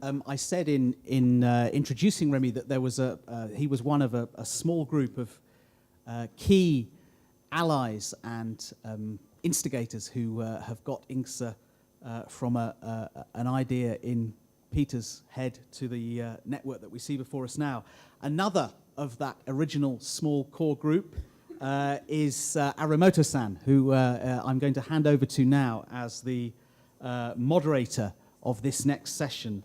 I said in introducing Remy that there was he was one of a small group of key allies and instigators who have got INGSA from an idea in Peter's head to the network that we see before us now. Another of that original small core group is Arimoto-san, who I'm going to hand over to now as the moderator of this next session.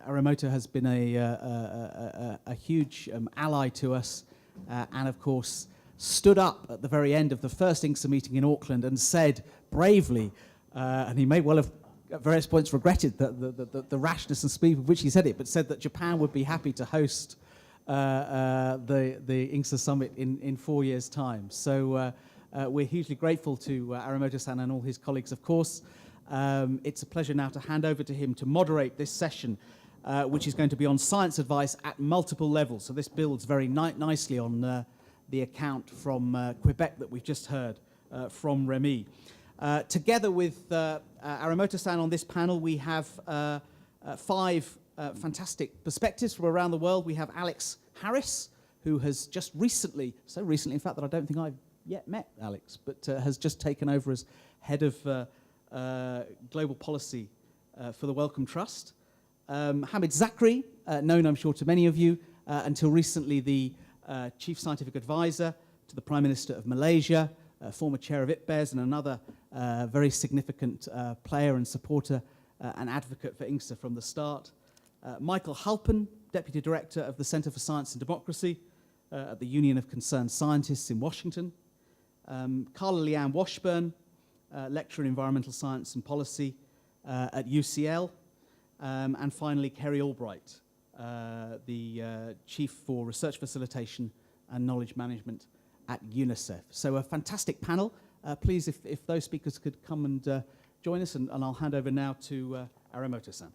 Arimoto has been a huge ally to us and, of course, stood up at the very end of the first INGSA meeting in Auckland and said bravely, and he may well have at various points regretted the rashness and speed with which he said it, but said that Japan would be happy to host the INGSA summit in 4 years' time. So we're hugely grateful to Arimoto-san and all his colleagues, of course. It's a pleasure now to hand over to him to moderate this session, which is going to be on science advice at multiple levels. So this builds very nicely on the account from Quebec that we've just heard from Remy. Together with Arimoto-san on this panel, we have 5 fantastic perspectives from around the world. We have Alex Harris, who has just recently, so recently in fact that I don't think I've yet met Alex, but has just taken over as head of global policy for the Wellcome Trust. Hamid Zakri, known I'm sure to many of you, until recently the chief scientific advisor to the Prime Minister of Malaysia, former chair of IPBES, and another very significant player and supporter and advocate for INGSA from the start. Michael Halpern, Deputy Director of the Center for Science and Democracy at the Union of Concerned Scientists in Washington. Carla-Leanne Washbourne, Lecturer in Environmental Science and Policy at UCL. And finally, Kerry Albright, the Chief for Research Facilitation and Knowledge Management at UNICEF. So a fantastic panel. Please, if those speakers could come and join us, and I'll hand over now to Arimoto-san.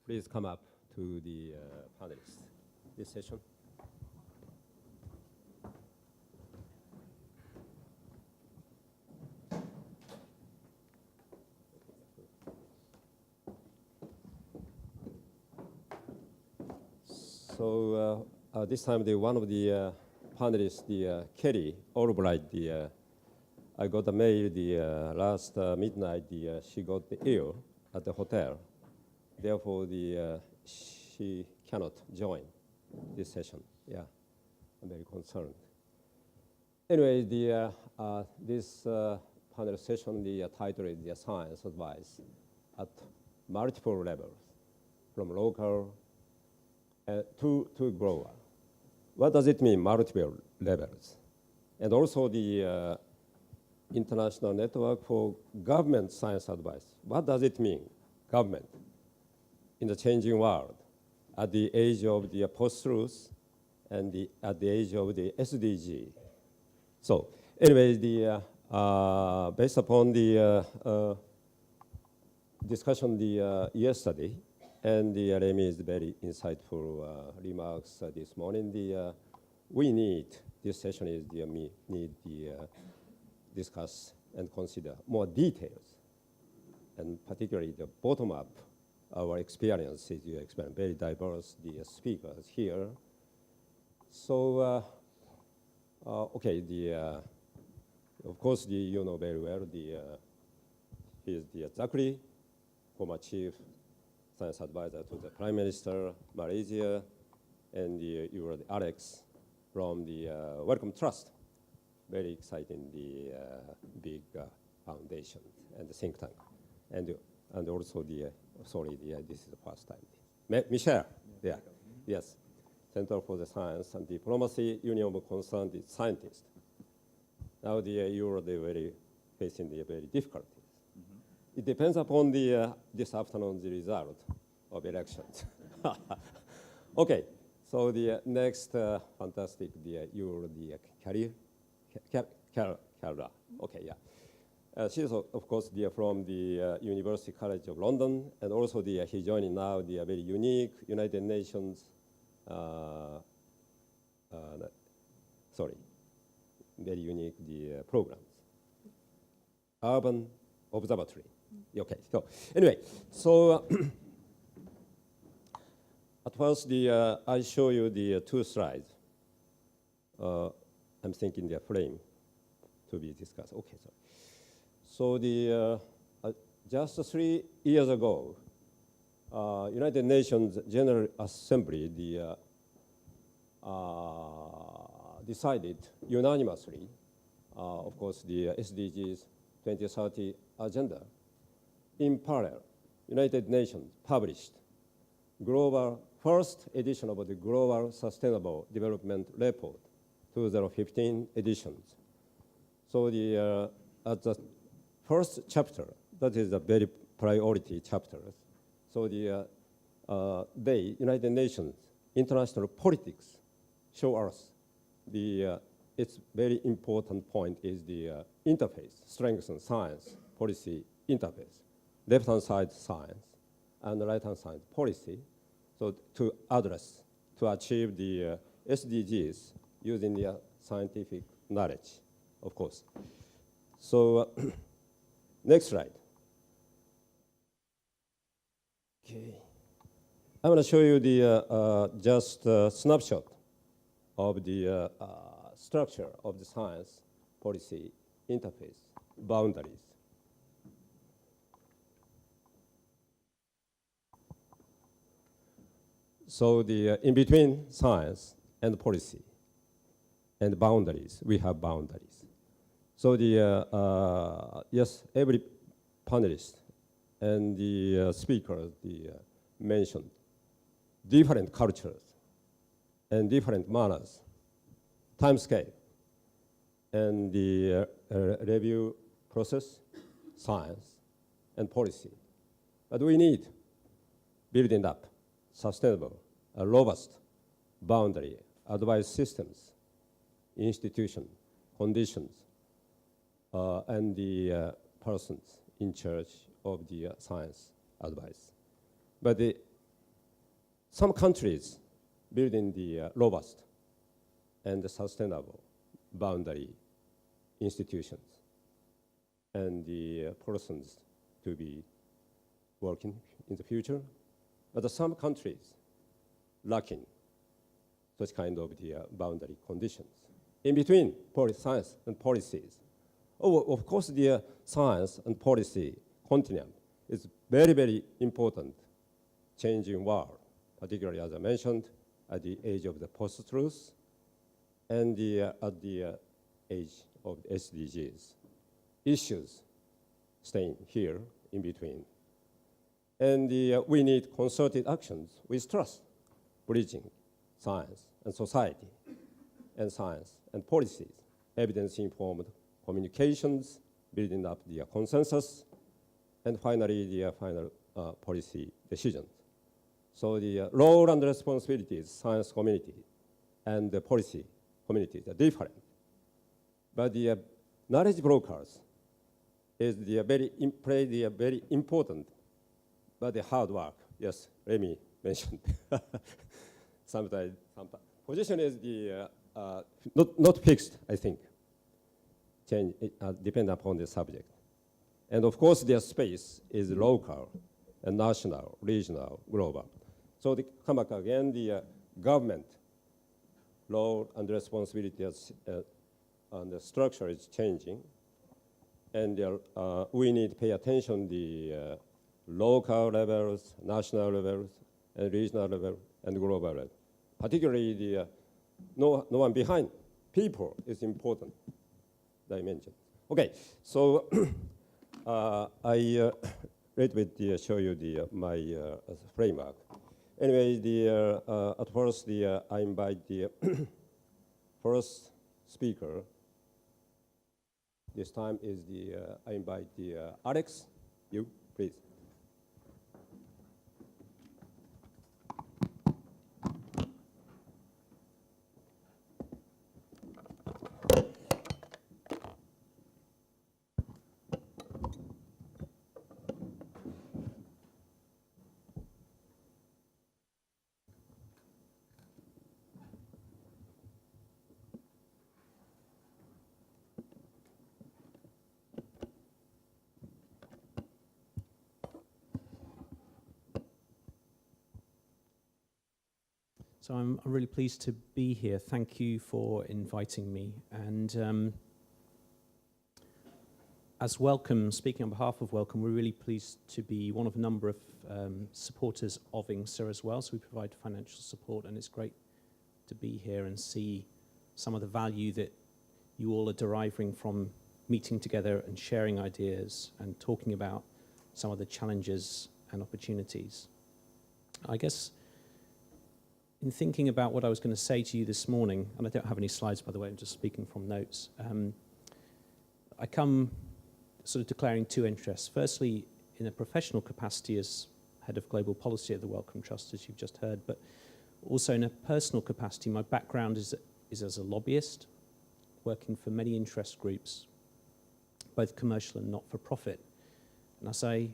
Please come up to the panelists this session. So this time, one of the panelists, the Kerry Albright, I got a mail last midnight. She got ill at the hotel. Therefore, she cannot join this session. Yeah, I'm very concerned. Anyway, this panel session, the title is the Science Advice at multiple levels, from local to global. What does it mean, multiple levels? And also the International Network for Government Science Advice. What does it mean, government, in the changing world, at the age of the post-truth and at the age of the SDG? So anyway, based upon the discussion yesterday, and Remy's very insightful remarks this morning, we need, this session is discuss and consider more details, and particularly the bottom-up, our experiences, you explain, very diverse, the speakers here. So, okay, of course, you know very well, he is the Zakri, former chief science advisor to the Prime Minister, Malaysia, and you are the Alex from the Wellcome Trust, very exciting, the big foundation and the think tank, and also sorry, this is the first time. Michelle, yeah, yes, Center for the Science and Diplomacy, Union of Concerned Scientists. Now you are facing the very difficulties. Mm-hmm. It depends upon this afternoon's result of elections. Okay, so the next fantastic, Carla. Okay, yeah. She is, of course, from the University College of London, and also he joining now the very unique United Nations very unique programs. Urban Observatory. Okay, so anyway, so at first I show you the two slides. I'm thinking the frame to be discussed. Okay, so just 3 years ago, United Nations General Assembly decided unanimously, of course, the SDGs 2030 agenda. In parallel, United Nations published first edition of the Global Sustainable Development Report, 2015 editions. So at the first chapter, that is a very priority chapter. So United Nations international politics show us its very important point is the interface, strengthen science, policy interface. Left-hand side science and right-hand side policy. So to achieve the SDGs using the scientific knowledge, of course. So next slide. Okay. I'm going to show you just a snapshot of the structure of the science policy interface boundaries. So in between science and policy and boundaries, we have boundaries. So yes, every panelist and the speakers mentioned different cultures and different manners, timescale, and the review process, science, and policy. But we need building up sustainable, robust boundary advice systems, institution, conditions, and the persons in charge of the science advice. But some countries building the robust and sustainable boundary institutions and the persons to be working in the future. But some countries lacking such kind of the boundary conditions. In between science and policies, of course, the science and policy continuum is very, very important changing world, particularly as I mentioned, at the age of the post-truth and at the age of SDGs. Issues staying here in between. And we need concerted actions with trust, bridging science and society, and science and policies, evidence-informed communications, building up the consensus, and finally the final policy decisions. So the role and responsibilities, science community and the policy communities are different. But the knowledge brokers play the very important, but the hard work. Yes, Remy mentioned. Sometimes position is not fixed, I think. Change depend upon the subject. And of course, their space is local and national, regional, global. So they come back again, the government role and responsibilities and the structure is changing. And we need to pay attention to the local levels, national levels, and regional level, and global level. Particularly the no one behind. People is important dimension. Okay, so I little bit show you my framework. Anyway, at first I invite the first speaker. This time is I invite Alex. You, please. So I'm really pleased to be here. Thank you for inviting me. And as Wellcome, speaking on behalf of Wellcome, we're really pleased to be one of a number of supporters of INGSA as well. So we provide financial support, and it's great to be here and see some of the value that you all are deriving from meeting together and sharing ideas and talking about some of the challenges and opportunities. I guess in thinking about what I was going to say to you this morning, and I don't have any slides, by the way, I'm just speaking from notes, I come sort of declaring two interests. Firstly, in a professional capacity as head of global policy at the Wellcome Trust, as you've just heard, but also in a personal capacity. My background is as a lobbyist, working for many interest groups, both commercial and not-for-profit. And as I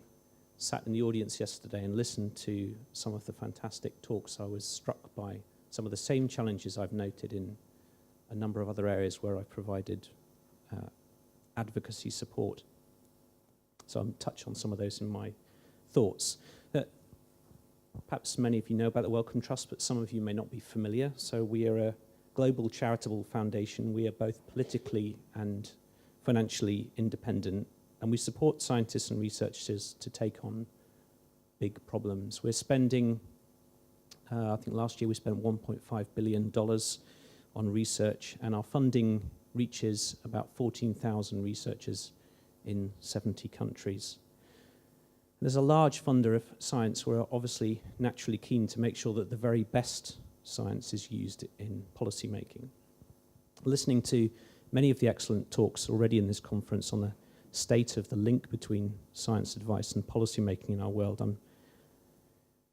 sat in the audience yesterday and listened to some of the fantastic talks, I was struck by some of the same challenges I've noted in a number of other areas where I've provided advocacy support. So I'll touch on some of those in my thoughts. Perhaps many of you know about the Wellcome Trust, but some of you may not be familiar. So we are a global charitable foundation. We are both politically and financially independent, and we support scientists and researchers to take on big problems. We're spending, I think last year we spent $1.5 billion on research, and our funding reaches about 14,000 researchers in 70 countries. There's a large funder of science. We're obviously naturally keen to make sure that the very best science is used in policy making. Listening to many of the excellent talks already in this conference on the state of the link between science advice and policy making in our world, I'm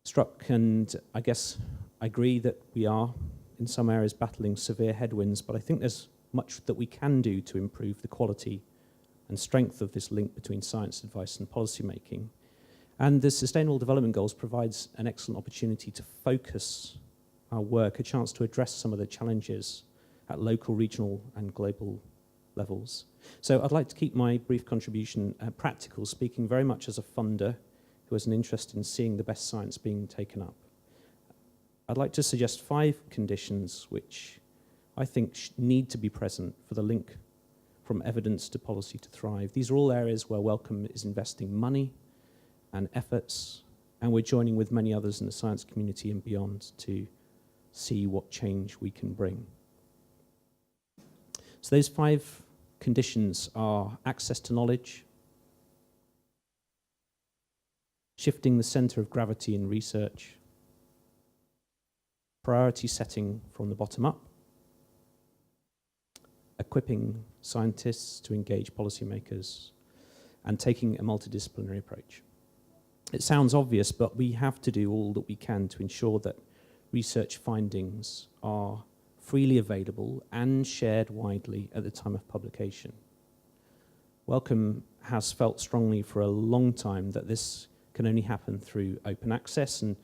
struck, and I guess I agree that we are in some areas battling severe headwinds, but I think there's much that we can do to improve the quality and strength of this link between science advice and policy making. And the Sustainable Development Goals provides an excellent opportunity to focus our work, a chance to address some of the challenges at local, regional, and global levels. So I'd like to keep my brief contribution practical, speaking very much as a funder who has an interest in seeing the best science being taken up. I'd like to suggest 5 conditions which I think need to be present for the link from evidence to policy to thrive. These are all areas where Wellcome is investing money and efforts, and we're joining with many others in the science community and beyond to see what change we can bring. So those 5 conditions are access to knowledge, shifting the center of gravity in research, priority setting from the bottom up, equipping scientists to engage policymakers, and taking a multidisciplinary approach. It sounds obvious, but we have to do all that we can to ensure that research findings are freely available and shared widely at the time of publication. Wellcome has felt strongly for a long time that this can only happen through open access, and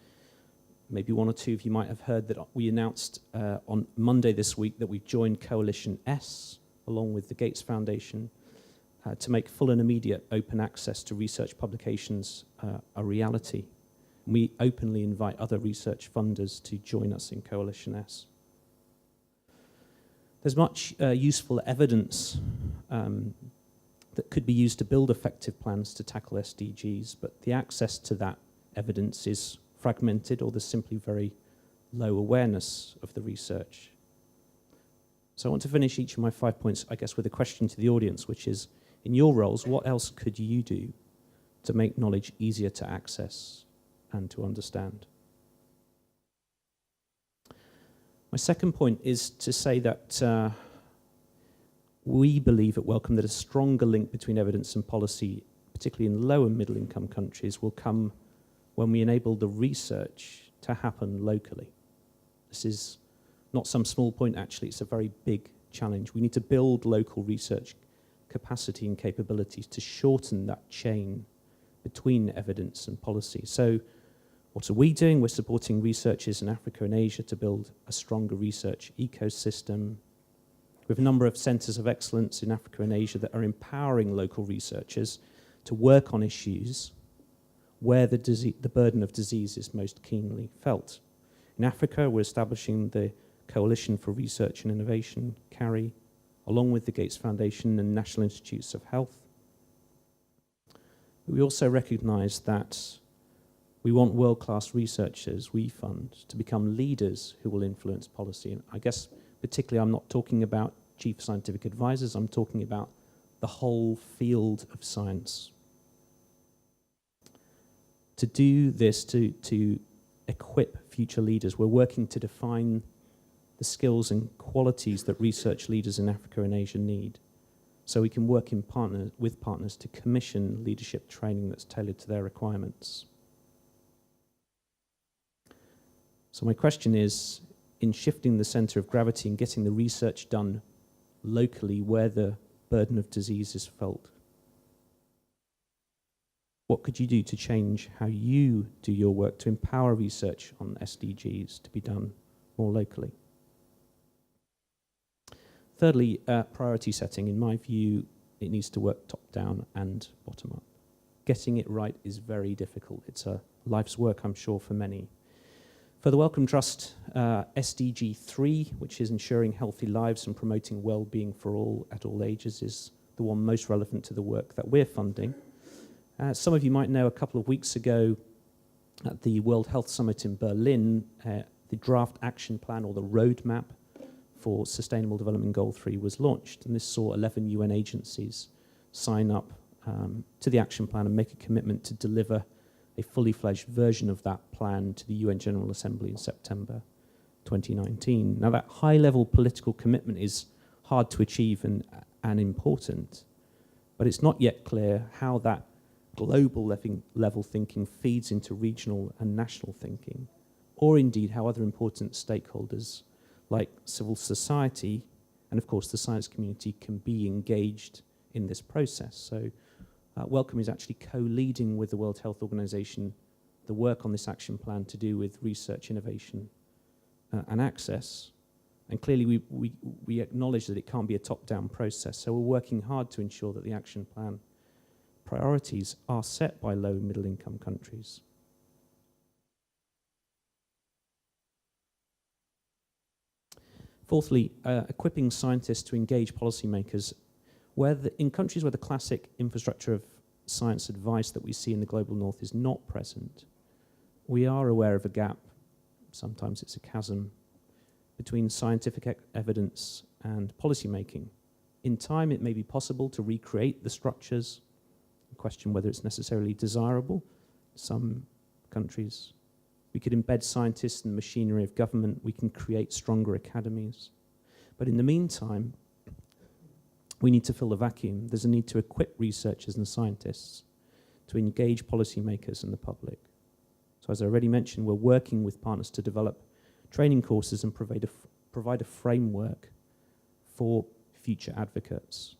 maybe one or two of you might have heard that we announced on Monday this week that we've joined Coalition S, along with the Gates Foundation, to make full and immediate open access to research publications a reality. We openly invite other research funders to join us in Coalition S. There's much useful evidence that could be used to build effective plans to tackle SDGs, but the access to that evidence is fragmented, or there's simply very low awareness of the research. So I want to finish each of my 5 points, I guess, with a question to the audience, which is, in your roles, what else could you do to make knowledge easier to access and to understand? My second point is to say that we believe at Wellcome that a stronger link between evidence and policy, particularly in low and middle income countries, will come when we enable the research to happen locally. This is not some small point, actually, it's a very big challenge. We need to build local research capacity and capabilities to shorten that chain between evidence and policy. So what are we doing? We're supporting researchers in Africa and Asia to build a stronger research ecosystem. We have a number of centres of excellence in Africa and Asia that are empowering local researchers to work on issues where the burden of disease is most keenly felt. In Africa, we're establishing the Coalition for Research and Innovation, CARI, along with the Gates Foundation and National Institutes of Health. But we also recognise that we want world-class researchers we fund to become leaders who will influence policy. And I guess particularly I'm not talking about chief scientific advisors, I'm talking about the whole field of science. To do this, to equip future leaders, we're working to define the skills and qualities that research leaders in Africa and Asia need, so we can work with partners to commission leadership training that's tailored to their requirements. So my question is, in shifting the centre of gravity and getting the research done locally where the burden of disease is felt, what could you do to change how you do your work to empower research on SDGs to be done more locally? Thirdly, priority setting. In my view, it needs to work top-down and bottom-up. Getting it right is very difficult. It's a life's work, I'm sure, for many. For the Wellcome Trust, SDG 3, which is ensuring healthy lives and promoting well-being for all at all ages, is the one most relevant to the work that we're funding. Some of you might know a couple of weeks ago at the World Health Summit in Berlin, the draft action plan, or the roadmap for Sustainable Development Goal 3 was launched, and this saw 11 UN agencies sign up to the action plan and make a commitment to deliver a fully fledged version of that plan to the UN General Assembly in September 2019. Now, that high-level political commitment is hard to achieve and important, but it's not yet clear how that global level thinking feeds into regional and national thinking, or indeed how other important stakeholders like civil society and, of course, the science community can be engaged in this process. So Wellcome is actually co-leading with the World Health Organization the work on this action plan to do with research, innovation and access. And clearly we acknowledge that it can't be a top-down process, so we're working hard to ensure that the action plan priorities are set by low and middle income countries. Fourthly, equipping scientists to engage policymakers. In countries where the classic infrastructure of science advice that we see in the global north is not present, we are aware of a gap, sometimes it's a chasm, between scientific evidence and policymaking. In time, it may be possible to recreate the structures, question whether it's necessarily desirable. Some countries, we could embed scientists in the machinery of government, we can create stronger academies. But in the meantime, we need to fill the vacuum. There's a need to equip researchers and scientists to engage policymakers and the public. So as I already mentioned, we're working with partners to develop training courses and provide a framework for future advocates.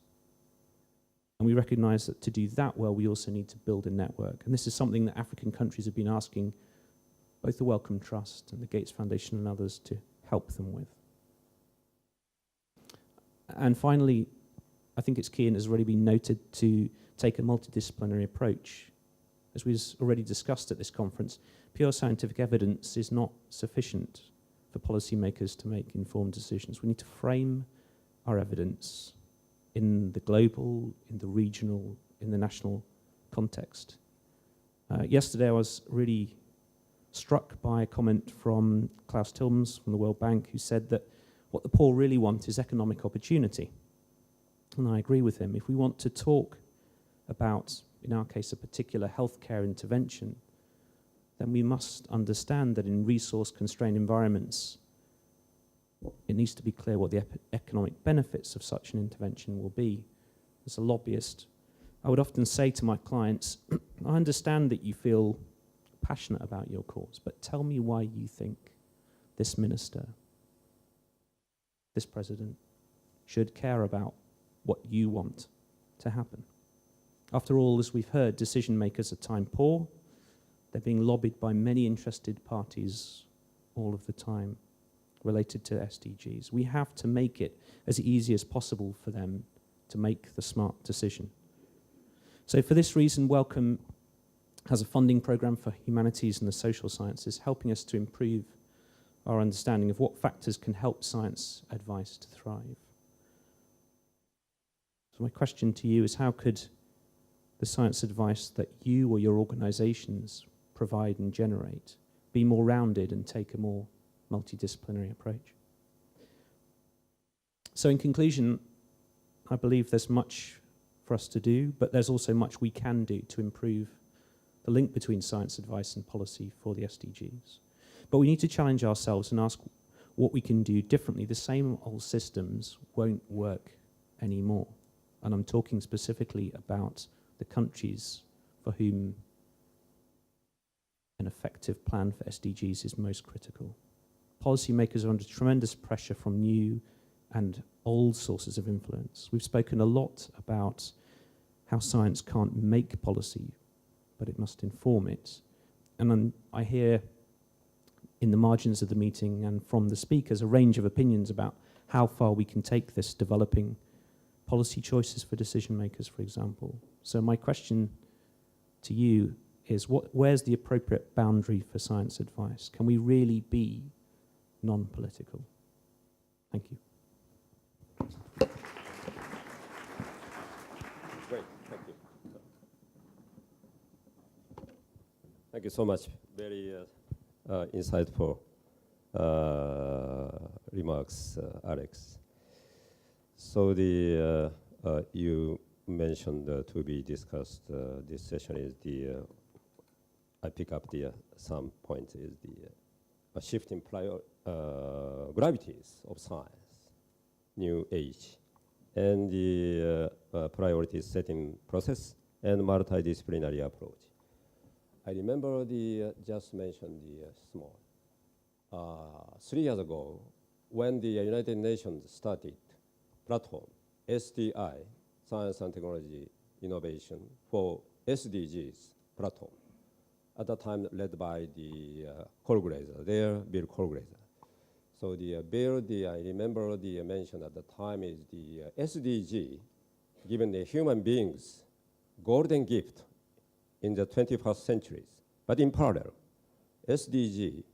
And we recognize that to do that well, we also need to build a network. And this is something that African countries have been asking both the Wellcome Trust and the Gates Foundation and others to help them with. And finally, I think it's key, and has already been noted, to take a multidisciplinary approach. As we've already discussed at this conference, pure scientific evidence is not sufficient for policymakers to make informed decisions. We need to frame our evidence in the global, in the regional, in the national context. Yesterday I was really struck by a comment from Klaus Tillmans from the World Bank, who said that what the poor really want is economic opportunity. And I agree with him. If we want to talk about, in our case, a particular healthcare intervention, then we must understand that in resource-constrained environments, it needs to be clear what the economic benefits of such an intervention will be. As a lobbyist, I would often say to my clients, I understand that you feel passionate about your cause, but tell me why you think this minister, this president, should care about what you want to happen. After all, as we've heard, decision makers are time poor. They're being lobbied by many interested parties all of the time related to SDGs. We have to make it as easy as possible for them to make the smart decision. So for this reason, Wellcome has a funding program for humanities and the social sciences, helping us to improve our understanding of what factors can help science advice to thrive. So my question to you is, how could the science advice that you or your organisations provide and generate be more rounded and take a more multidisciplinary approach? So in conclusion, I believe there's much for us to do, but there's also much we can do to improve the link between science advice and policy for the SDGs. But we need to challenge ourselves and ask what we can do differently. The same old systems won't work anymore. And I'm talking specifically about the countries for whom an effective plan for SDGs is most critical. Policymakers are under tremendous pressure from new and old sources of influence. We've spoken a lot about how science can't make policy, but it must inform it. And I hear in the margins of the meeting and from the speakers a range of opinions about how far we can take this, developing policy choices for decision makers, for example. So my question to you is, where's the appropriate boundary for science advice? Can we really be non-political? Thank you. Great, thank you. Thank you so much. Very insightful remarks, Alex. So you mentioned to be discussed. This session is I pick up some point is a shift in gravities of science, new age, and the priority setting process and multidisciplinary approach. I remember just mentioned small. 3 years ago, when the United Nations started platform, STI, Science and Technology Innovation for SDGs platform, at that time led by the Bill Colgrazer. So Bill, I remember the mention at the time is the SDG, given the human beings golden gift in the 21st centuries. But in parallel, SDG,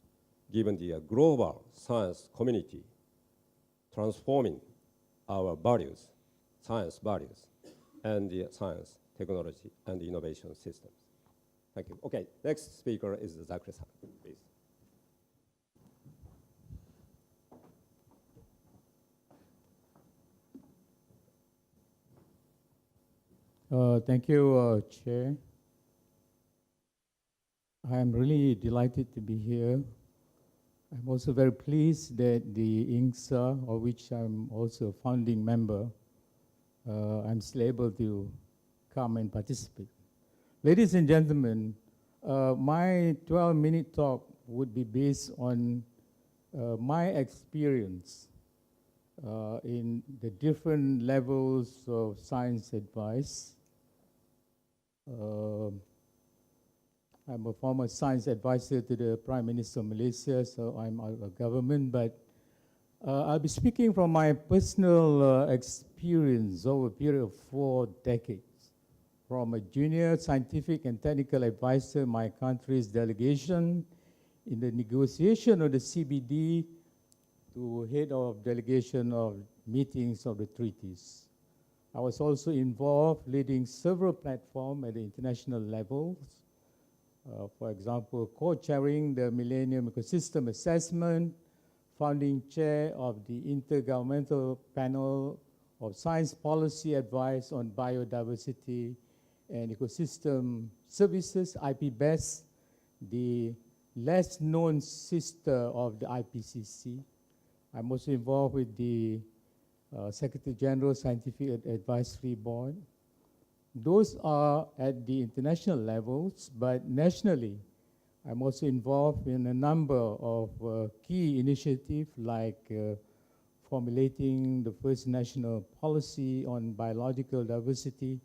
given the global science community, transforming our values, science values, and the science, technology, and innovation systems. Thank you. Okay, next speaker is Zakri-san, please. Thank you, Chair. I am really delighted to be here. I'm also very pleased that the INGSA, of which I'm also a founding member, I'm still able to come and participate. Ladies and gentlemen, my 12-minute talk would be based on my experience in the different levels of science advice. I'm a former science advisor to the Prime Minister of Malaysia, so I'm out of government, but I'll be speaking from my personal experience over a period of 4 decades. From a junior scientific and technical advisor in my country's delegation in the negotiation of the CBD to head of delegation of meetings of the treaties. I was also involved leading several platforms at the international levels. For example, co-chairing the Millennium Ecosystem Assessment, founding chair of the Intergovernmental Panel of Science Policy Advice on Biodiversity and Ecosystem Services, IPBES, the less known sister of the IPCC. I'm also involved with the Secretary General Scientific Advisory Board. Those are at the international levels, but nationally, I'm also involved in a number of key initiatives like formulating the first national policy on biological diversity.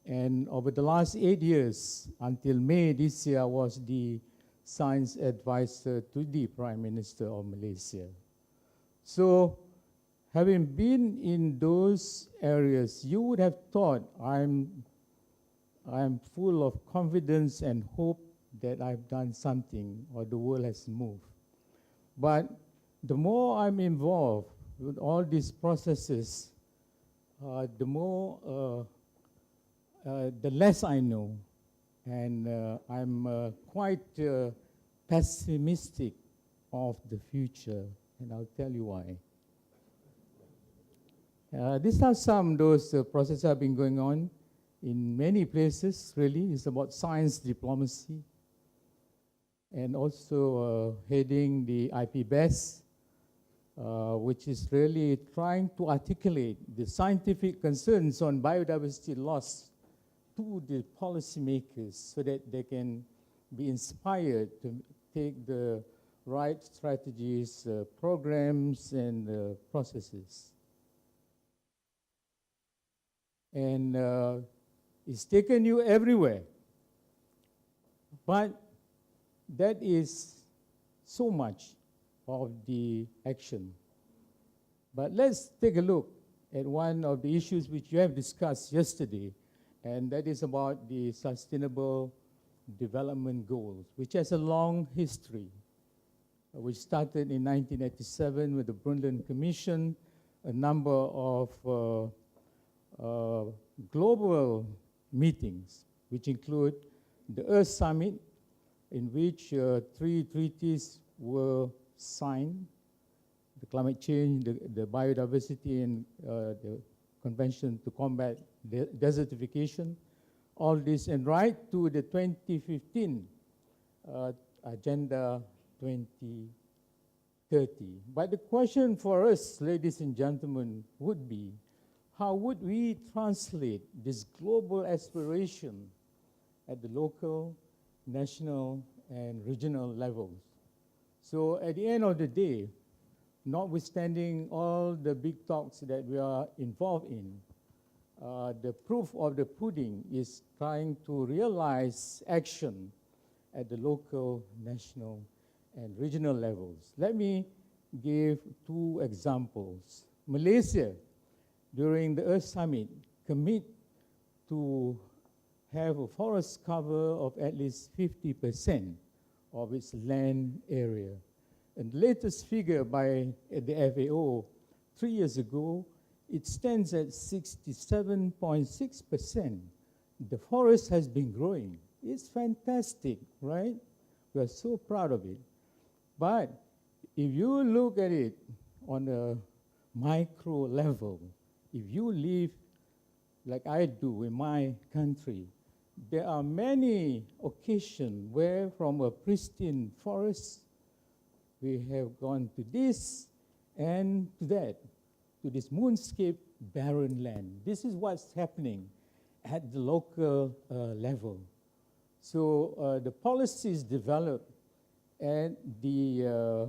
And over the last 8 years, until May this year, I was the science advisor to the Prime Minister of Malaysia. So, having been in those areas, you would have thought I'm full of confidence and hope that I've done something or the world has moved. But the more I'm involved with all these processes, the less I know. And I'm quite pessimistic of the future, and I'll tell you why. These are some of those processes that have been going on in many places, really. It's about science diplomacy, and also heading the IPBES, which is really trying to articulate the scientific concerns on biodiversity loss to the policymakers so that they can be inspired to take the right strategies, programs, and processes. And it's taken you everywhere. But that is so much of the action. But let's take a look at one of the issues which you have discussed yesterday, and that is about the Sustainable Development Goals, which has a long history, which started in 1987 with the Brundtland Commission, a number of global meetings, which include the Earth Summit, in which 3 treaties were signed: the climate change, the biodiversity, and the Convention to Combat Desertification. All this, and right to the 2015 Agenda 2030. But the question for us, ladies and gentlemen, would be, how would we translate this global aspiration at the local, national, and regional levels? So at the end of the day, notwithstanding all the big talks that we are involved in, the proof of the pudding is trying to realize action at the local, national, and regional levels. Let me give 2 examples. Malaysia, during the Earth Summit, commit to have a forest cover of at least 50% of its land area. And the latest figure by the FAO 3 years ago, it stands at 67.6%. The forest has been growing. It's fantastic, right? We are so proud of it. But if you look at it on a micro level, if you live like I do in my country, there are many occasions where from a pristine forest, we have gone to this and to that, to this moonscape barren land. This is what's happening at the local level. So the policies developed at the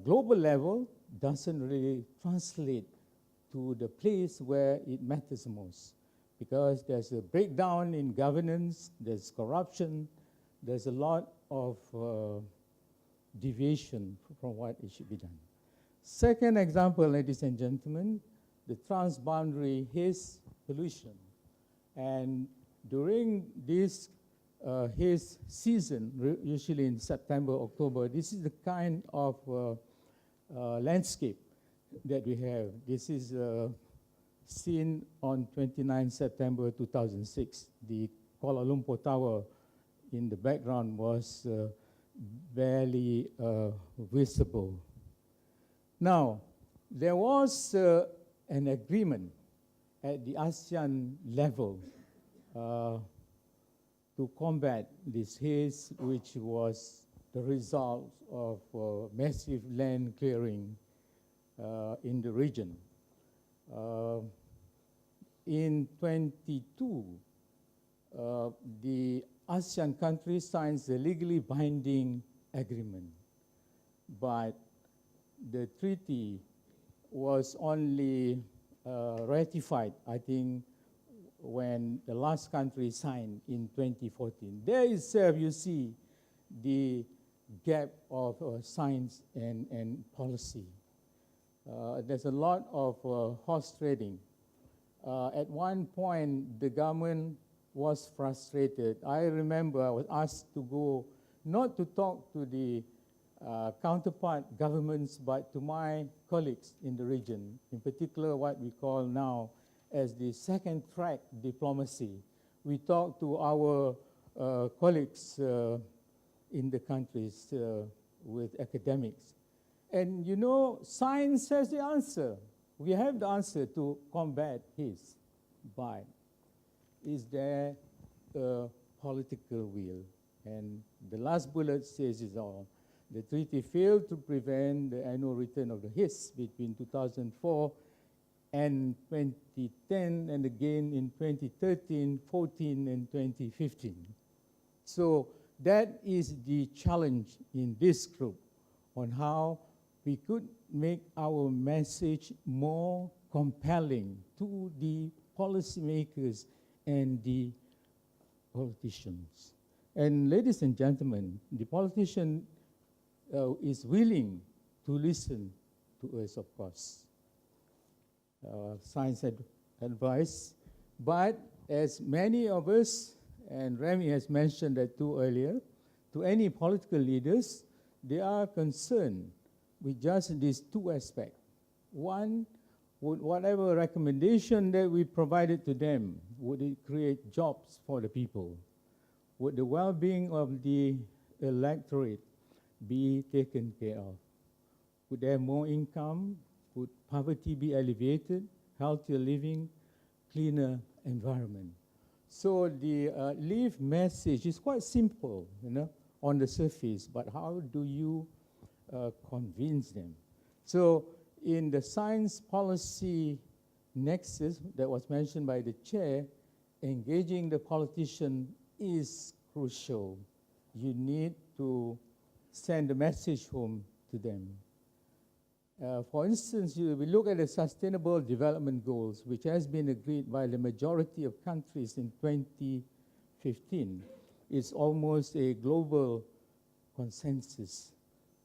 global level doesn't really translate to the place where it matters most, because there's a breakdown in governance, there's corruption, there's a lot of deviation from what it should be done. Second example, ladies and gentlemen, the transboundary haze pollution. And during this haze season, usually in September, October, this is the kind of landscape that we have. This is seen on 29 September 2006. The Kuala Lumpur Tower in the background was barely visible. Now, there was an agreement at the ASEAN level to combat this haze, which was the result of massive land clearing in the region. In 22, the ASEAN countries signed a legally binding agreement, but the treaty was only ratified, I think, when the last country signed in 2014. There itself, you see the gap of science and policy. There's a lot of horse trading. At one point, the government was frustrated. I remember I was asked to go, not to talk to the counterpart governments, but to my colleagues in the region, in particular what we call now as the second track diplomacy. We talk to our colleagues in the countries with academics. And you know, science has the answer. We have the answer to combat Haze, but is there a political will? And the last bullet says it all. The treaty failed to prevent the annual return of the Haze between 2004 and 2010, and again in 2013, 14, and 2015. So that is the challenge in this group on how we could make our message more compelling to the policymakers and the politicians. And ladies and gentlemen, the politician is willing to listen to us, of course. Science advice, but as many of us, and Remy has mentioned that too earlier, to any political leaders, they are concerned with just these two aspects. One, would whatever recommendation that we provided to them, would it create jobs for the people? Would the well-being of the electorate be taken care of? Would there be more income? Would poverty be alleviated? Healthier living, cleaner environment? So the leave message is quite simple, you know, on the surface, but how do you convince them? So in the science policy nexus that was mentioned by the chair, engaging the politician is crucial. You need to send a message home to them. For instance, we look at the Sustainable Development Goals, which has been agreed by the majority of countries in 2015. It's almost a global consensus.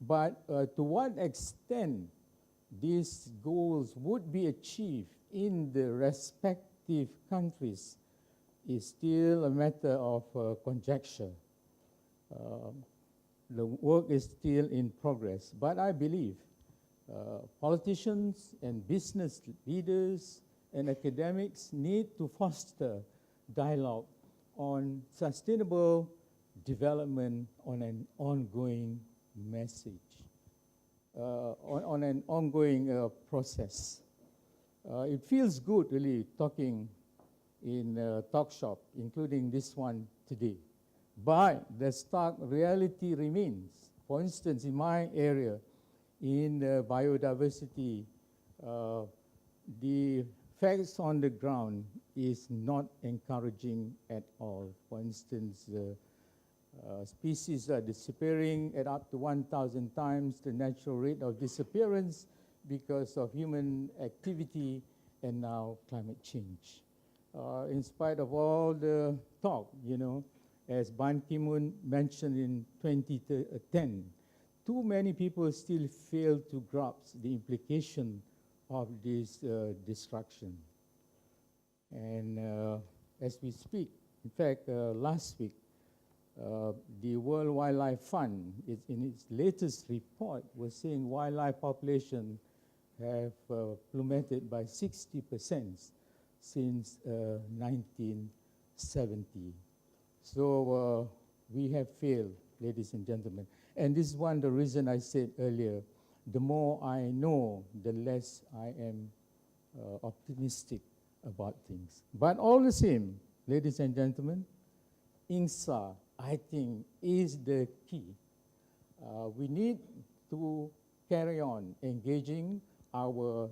But to what extent these goals would be achieved in the respective countries is still a matter of conjecture. The work is still in progress, but I believe politicians and business leaders and academics need to foster dialogue on sustainable development on an ongoing message, on an ongoing process. It feels good really talking in a talk shop, including this one today. But the stark reality remains. For instance, in my area, in biodiversity, the facts on the ground is not encouraging at all. For instance, species are disappearing at up to 1,000 times the natural rate of disappearance because of human activity and now climate change. In spite of all the talk, you know, as Ban Ki-moon mentioned in 2010, too many people still fail to grasp the implication of this destruction. And as we speak, in fact, last week, the World Wildlife Fund, in its latest report, was saying wildlife population have plummeted by 60% since 1970. So we have failed, ladies and gentlemen. And this is one of the reasons I said earlier, the more I know, the less I am optimistic about things. But all the same, ladies and gentlemen, INGSA, I think, is the key. We need to carry on engaging our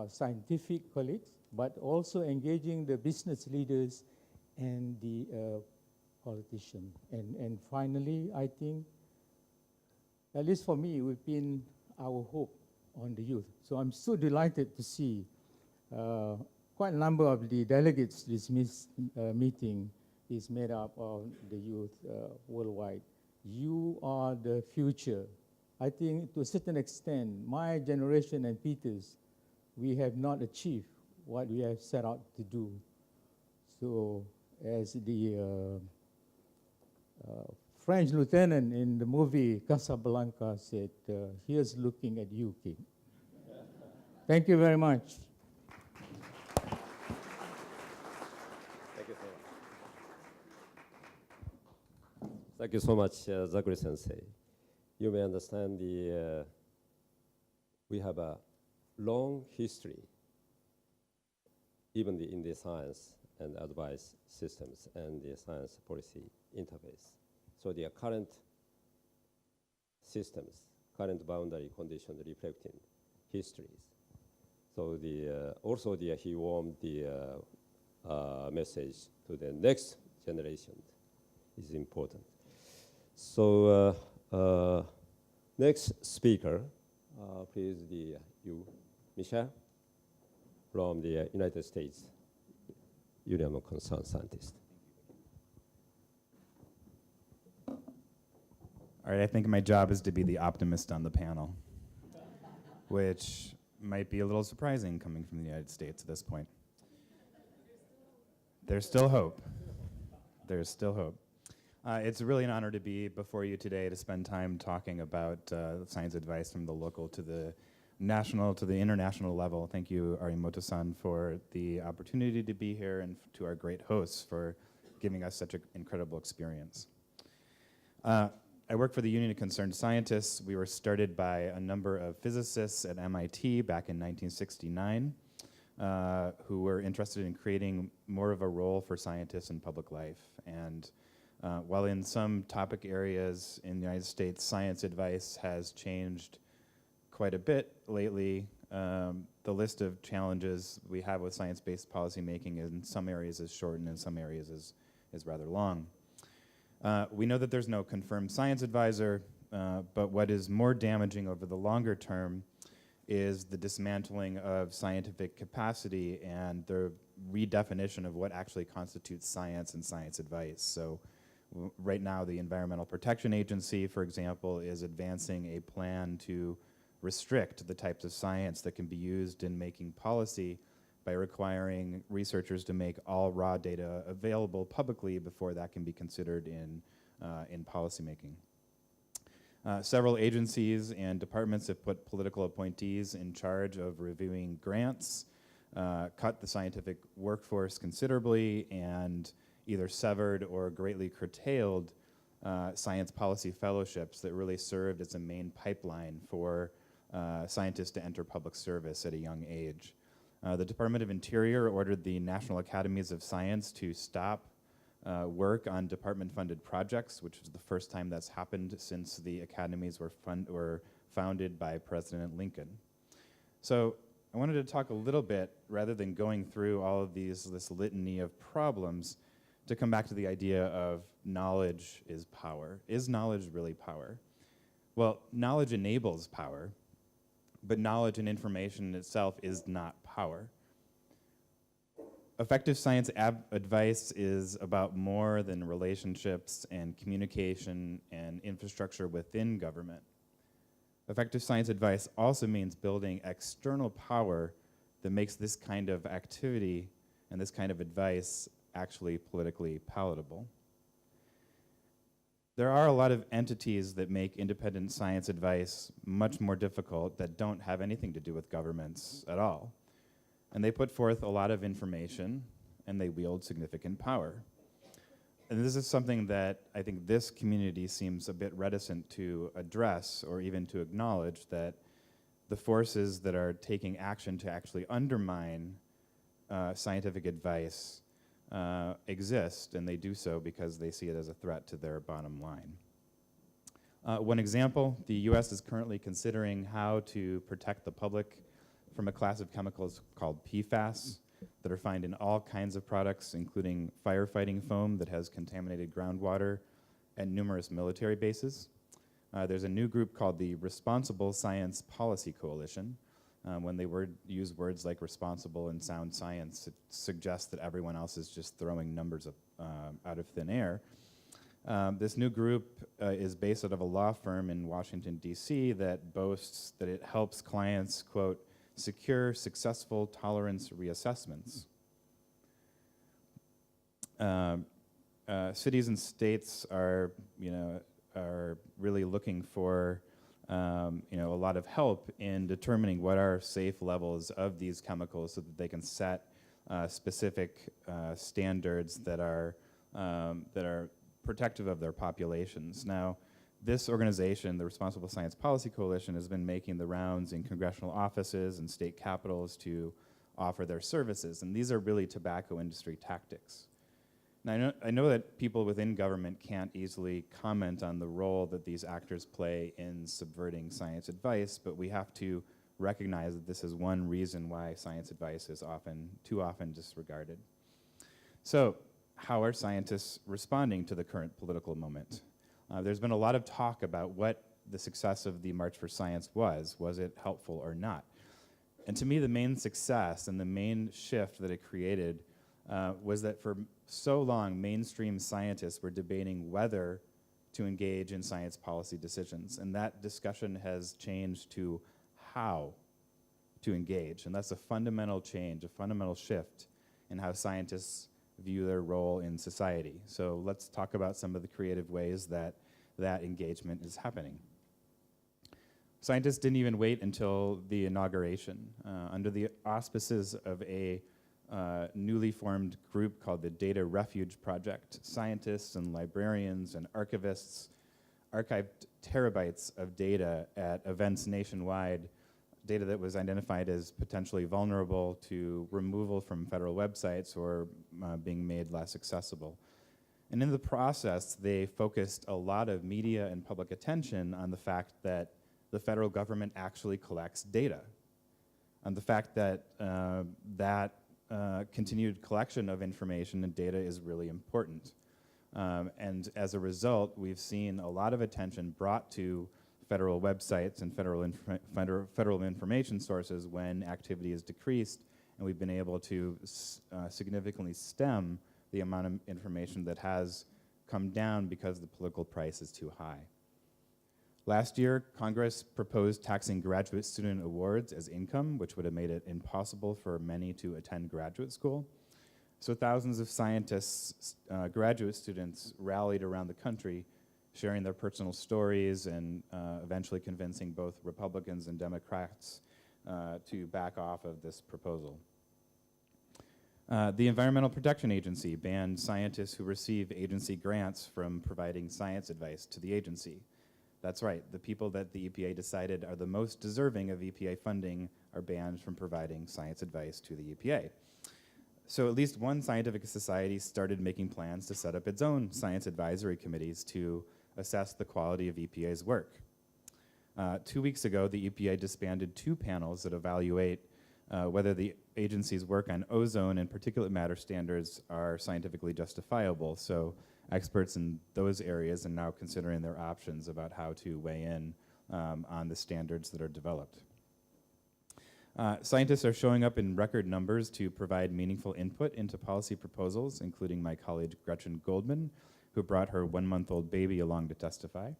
scientific colleagues, but also engaging the business leaders and the politicians. And finally, I think, at least for me, we've been our hope on the youth. So I'm so delighted to see quite a number of the delegates to this meeting is made up of the youth worldwide. You are the future. I think to a certain extent, my generation and Peter's, we have not achieved what we have set out to do. So as the French lieutenant in the movie Casablanca said, here's looking at you, King. Thank you very much. Thank you so much. Thank you so much, Zakri Sensei. You may understand we have a long history, even in the science and advice systems and the science policy interface. So the current systems, current boundary conditions reflecting histories. So also he warmed the message to the next generation is important. So next speaker, please, you, Michelle, from the United States Union of Concerned Scientists. All right, I think my job is to be the optimist on the panel, which might be a little surprising coming from the United States at this point. There's still hope. There's still hope. It's really an honor to be before you today to spend time talking about science advice from the local to the national to the international level. Thank you, Arimoto-san, for the opportunity to be here, and to our great hosts for giving us such an incredible experience. I work for the Union of Concerned Scientists. We were started by a number of physicists at MIT back in 1969 who were interested in creating more of a role for scientists in public life. And while in some topic areas in the United States, science advice has changed quite a bit lately, the list of challenges we have with science-based policymaking in some areas is short and in some areas is rather long. We know that there's no confirmed science advisor, but what is more damaging over the longer term is the dismantling of scientific capacity and the redefinition of what actually constitutes science and science advice. So right now, the Environmental Protection Agency, for example, is advancing a plan to restrict the types of science that can be used in making policy by requiring researchers to make all raw data available publicly before that can be considered in policymaking. Several agencies and departments have put political appointees in charge of reviewing grants, cut the scientific workforce considerably, and either severed or greatly curtailed science policy fellowships that really served as a main pipeline for scientists to enter public service at a young age. The Department of Interior ordered the National Academies of Science to stop work on department-funded projects, which is the first time that's happened since the academies were founded by President Lincoln. So I wanted to talk a little bit, rather than going through all of this litany of problems, to come back to the idea of knowledge is power. Is knowledge really power? Well, knowledge enables power, but knowledge and information itself is not power. Effective science advice is about more than relationships and communication and infrastructure within government. Effective science advice also means building external power that makes this kind of activity and this kind of advice actually politically palatable. There are a lot of entities that make independent science advice much more difficult that don't have anything to do with governments at all. And they put forth a lot of information, and they wield significant power. And this is something that I think this community seems a bit reticent to address or even to acknowledge, that the forces that are taking action to actually undermine scientific advice exist, and they do so because they see it as a threat to their bottom line. One example, the US is currently considering how to protect the public from a class of chemicals called PFAS that are found in all kinds of products, including firefighting foam that has contaminated groundwater and numerous military bases. There's a new group called the Responsible Science Policy Coalition. When they use words like responsible and sound science, it suggests that everyone else is just throwing numbers out of thin air. This new group is based out of a law firm in Washington, D.C. that boasts that it helps clients, quote, secure successful tolerance reassessments. cities and states are, are really looking for, a lot of help in determining what are safe levels of these chemicals so that they can set specific standards that are protective of their populations. Now, this organization, the Responsible Science Policy Coalition, has been making the rounds in congressional offices and state capitals to offer their services, and these are really tobacco industry tactics. Now, I know that people within government can't easily comment on the role that these actors play in subverting science advice, but we have to recognize that this is one reason why science advice is too often disregarded. So, how are scientists responding to the current political moment? There's been a lot of talk about what the success of the March for Science was. Was it helpful or not? And to me, the main success and the main shift that it created was that for so long, mainstream scientists were debating whether to engage in science policy decisions. And that discussion has changed to how to engage. And that's a fundamental change, a fundamental shift in how scientists view their role in society. So let's talk about some of the creative ways that that engagement is happening. Scientists didn't even wait until the inauguration. Under the auspices of a newly formed group called the Data Refuge Project, scientists and librarians and archivists archived terabytes of data at events nationwide, data that was identified as potentially vulnerable to removal from federal websites or being made less accessible. And in the process, they focused a lot of media and public attention on the fact that the federal government actually collects data, and the fact that continued collection of information and data is really important. And as a result, we've seen a lot of attention brought to federal websites and federal information sources when activity is decreased, and we've been able to significantly stem the amount of information that has come down because the political price is too high. Last year, Congress proposed taxing graduate student awards as income, which would have made it impossible for many to attend graduate school. So thousands of scientists, graduate students, rallied around the country, sharing their personal stories and eventually convincing both Republicans and Democrats to back off of this proposal. The Environmental Protection Agency banned scientists who receive agency grants from providing science advice to the agency. That's right, the people that the EPA decided are the most deserving of EPA funding are banned from providing science advice to the EPA. So at least one scientific society started making plans to set up its own science advisory committees to assess the quality of EPA's work. 2 weeks ago, the EPA disbanded 2 panels that evaluate whether the agency's work on ozone and particulate matter standards are scientifically justifiable. So experts in those areas are now considering their options about how to weigh in on the standards that are developed. Scientists are showing up in record numbers to provide meaningful input into policy proposals, including my colleague Gretchen Goldman, who brought her 1-month-old baby along to testify.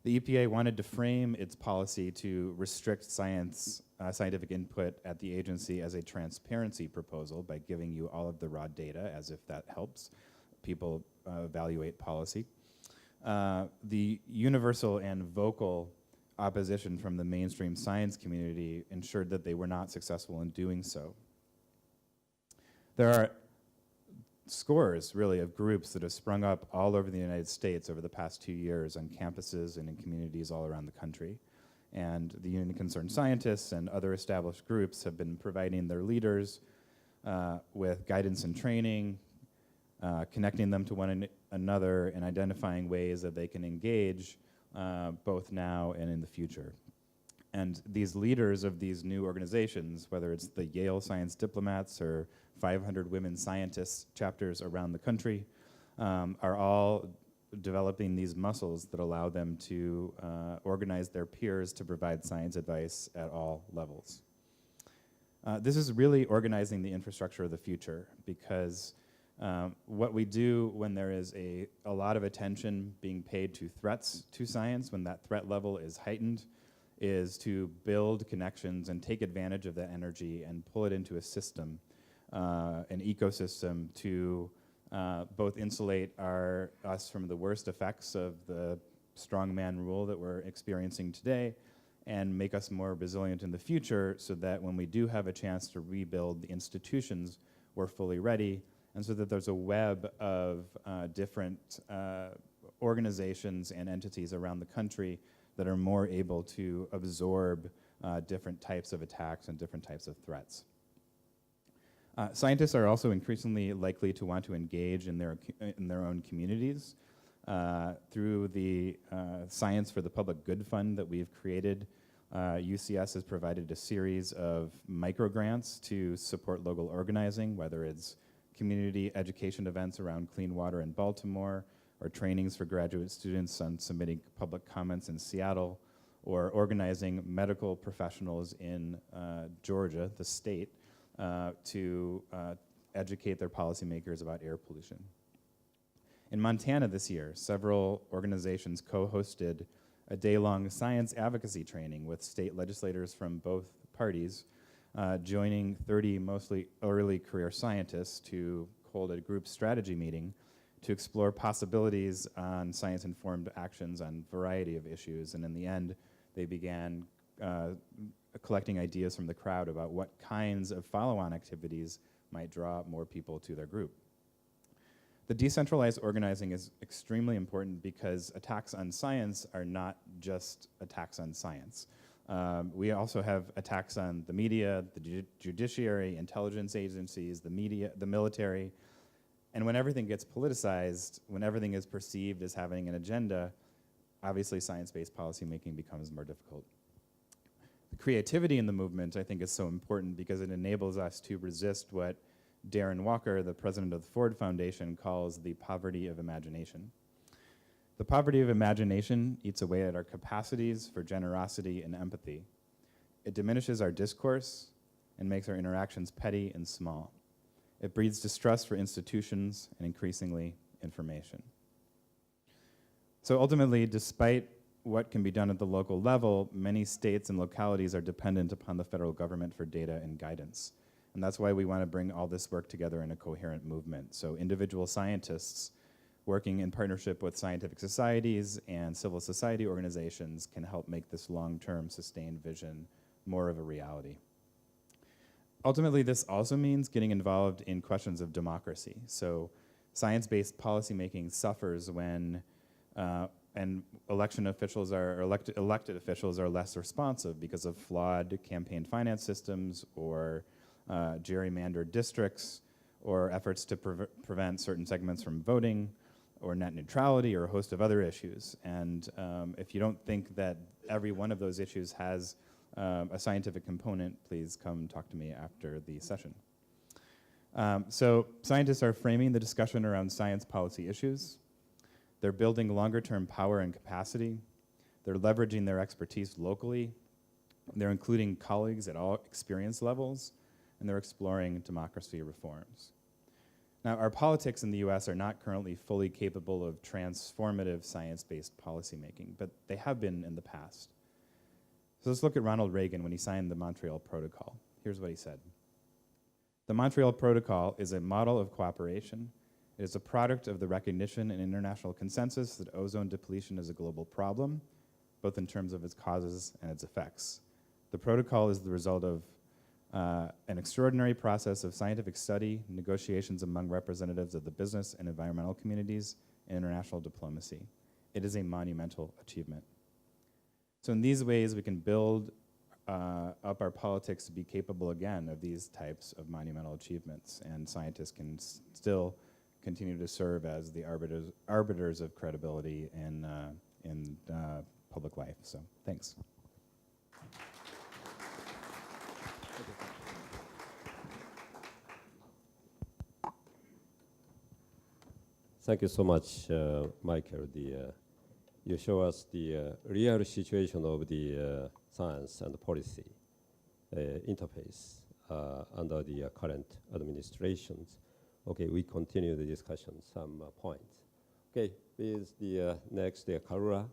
The EPA wanted to frame its policy to restrict scientific input at the agency as a transparency proposal by giving you all of the raw data, as if that helps people evaluate policy. The universal and vocal opposition from the mainstream science community ensured that they were not successful in doing so. There are scores, really, of groups that have sprung up all over the United States over the past 2 years on campuses and in communities all around the country. And the Union of Concerned Scientists and other established groups have been providing their leaders with guidance and training, connecting them to one another and identifying ways that they can engage both now and in the future. And these leaders of these new organizations, whether it's the Yale Science Diplomats or 500 Women Scientists chapters around the country, are all developing these muscles that allow them to organize their peers to provide science advice at all levels. This is really organizing the infrastructure of the future, because what we do when there is a lot of attention being paid to threats to science, when that threat level is heightened, is to build connections and take advantage of that energy and pull it into a system, an ecosystem to both insulate us from the worst effects of the strongman rule that we're experiencing today, and make us more resilient in the future so that when we do have a chance to rebuild the institutions, we're fully ready, and so that there's a web of different organizations and entities around the country that are more able to absorb different types of attacks and different types of threats. Scientists are also increasingly likely to want to engage in their own communities. Through the Science for the Public Good Fund that we've created, UCS has provided a series of microgrants to support local organizing, whether it's community education events around clean water in Baltimore, or trainings for graduate students on submitting public comments in Seattle, or organizing medical professionals in Georgia, the state, to educate their policymakers about air pollution. In Montana this year, several organizations co-hosted a day-long science advocacy training with state legislators from both parties, joining 30 mostly early career scientists to hold a group strategy meeting to explore possibilities on science-informed actions on a variety of issues. And in the end, they began collecting ideas from the crowd about what kinds of follow-on activities might draw more people to their group. The decentralized organizing is extremely important because attacks on science are not just attacks on science. We also have attacks on the media, the judiciary, intelligence agencies, the media, the military. And when everything gets politicized, when everything is perceived as having an agenda, obviously science-based policymaking becomes more difficult. The creativity in the movement, I think, is so important because it enables us to resist what Darren Walker, the president of the Ford Foundation, calls the poverty of imagination. The poverty of imagination eats away at our capacities for generosity and empathy. It diminishes our discourse and makes our interactions petty and small. It breeds distrust for institutions and increasingly information. So ultimately, despite what can be done at the local level, many states and localities are dependent upon the federal government for data and guidance. And that's why we want to bring all this work together in a coherent movement. So individual scientists working in partnership with scientific societies and civil society organizations can help make this long-term sustained vision more of a reality. Ultimately, this also means getting involved in questions of democracy. So science-based policymaking suffers when elected officials are less responsive because of flawed campaign finance systems or gerrymandered districts or efforts to prevent certain segments from voting or net neutrality or a host of other issues. And if you don't think that every one of those issues has a scientific component, please come talk to me after the session. So scientists are framing the discussion around science policy issues. They're building longer-term power and capacity. They're leveraging their expertise locally. They're including colleagues at all experience levels, and they're exploring democracy reforms. Now, our politics in the US are not currently fully capable of transformative science-based policymaking, but they have been in the past. So let's look at Ronald Reagan when he signed the Montreal Protocol. Here's what he said. The Montreal Protocol is a model of cooperation. It is a product of the recognition and international consensus that ozone depletion is a global problem, both in terms of its causes and its effects. The protocol is the result of an extraordinary process of scientific study, negotiations among representatives of the business and environmental communities, and international diplomacy. It is a monumental achievement. So in these ways, we can build up our politics to be capable again of these types of monumental achievements, and scientists can still continue to serve as the arbiters of credibility in public life. So thanks. Thank you so much, Michael. You show us the real situation of the science and policy interface under the current administrations. Okay, we continue the discussion, some points. Okay, with the next, Carla.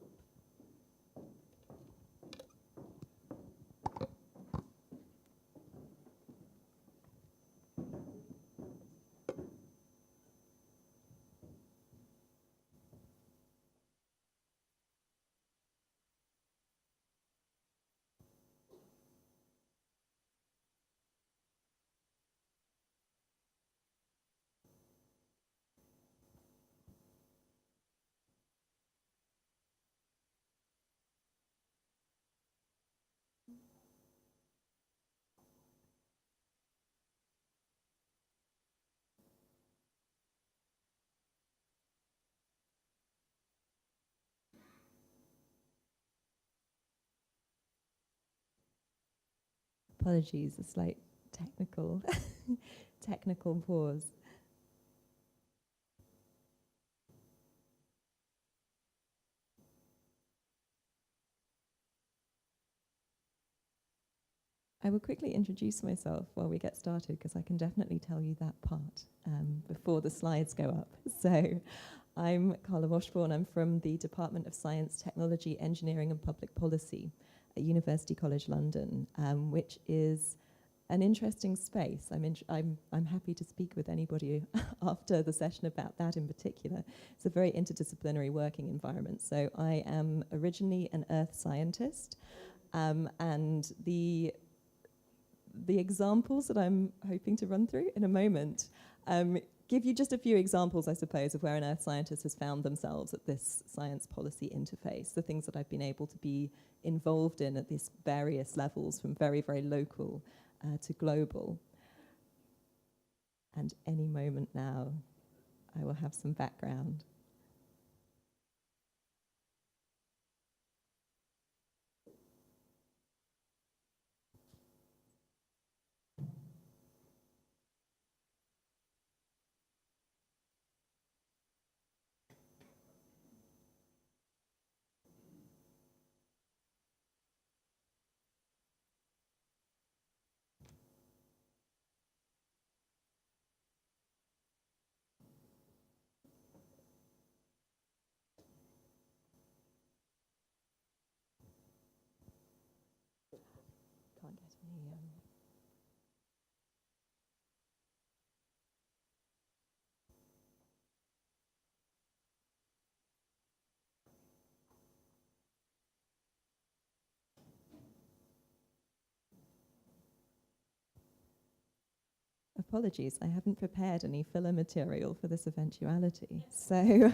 Apologies, a slight technical technical pause. I will quickly introduce myself while we get started, because I can definitely tell you that part before the slides go up. So I'm Carla Washbourne. I'm from the Department of Science, Technology, Engineering and Public Policy at University College London, which is an interesting space. I'm happy to speak with anybody after the session about that in particular. It's a very interdisciplinary working environment. So I am originally an earth scientist, and the examples that I'm hoping to run through in a moment give you just a few examples, I suppose, of where an earth scientist has found themselves at this science policy interface, the things that I've been able to be involved in at these various levels, from very, very local to global. And any moment now, I will have some background. Can't get any. Apologies, I haven't prepared any filler material for this eventuality. So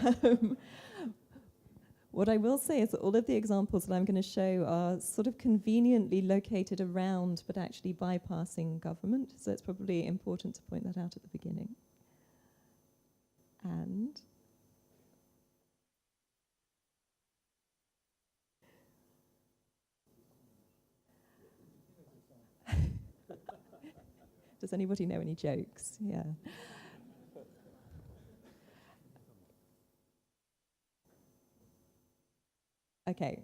what I will say is that all of the examples that I'm going to show are sort of conveniently located around, but actually bypassing government. So it's probably important to point that out at the beginning. And does anybody know any jokes? Yeah. Okay.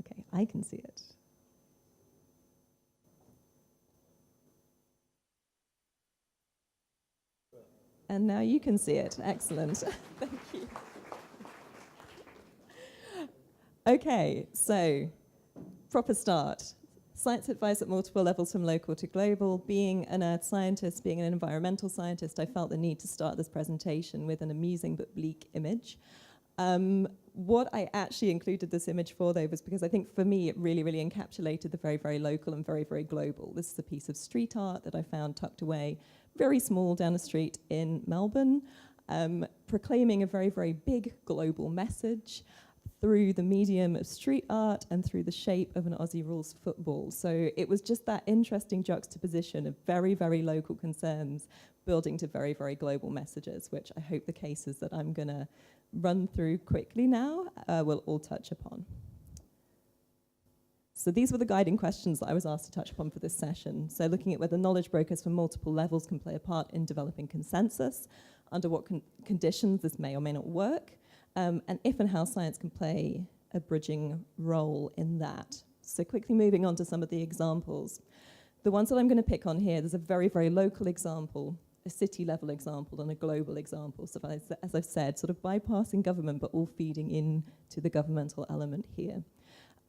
Okay, I can see it. And now you can see it. Excellent. Thank you. Okay, so proper start. Science advice at multiple levels from local to global. Being an earth scientist, being an environmental scientist, I felt the need to start this presentation with an amusing but bleak image. What I actually included this image for, though, was because I think for me it really, really encapsulated the very, very local and very, very global. This is a piece of street art that I found tucked away, very small, down the street in Melbourne, proclaiming a very, very big global message through the medium of street art and through the shape of an Aussie rules football. So it was just that interesting juxtaposition of very, very local concerns building to very, very global messages, which I hope the cases that I'm going to run through quickly now will all touch upon. So these were the guiding questions that I was asked to touch upon for this session. So looking at whether knowledge brokers from multiple levels can play a part in developing consensus, under what conditions this may or may not work, and if and how science can play a bridging role in that. So quickly moving on to some of the examples. The ones that I'm going to pick on here, there's a very, very local example, a city level example, and a global example. So as I've said, sort of bypassing government, but all feeding in to the governmental element here.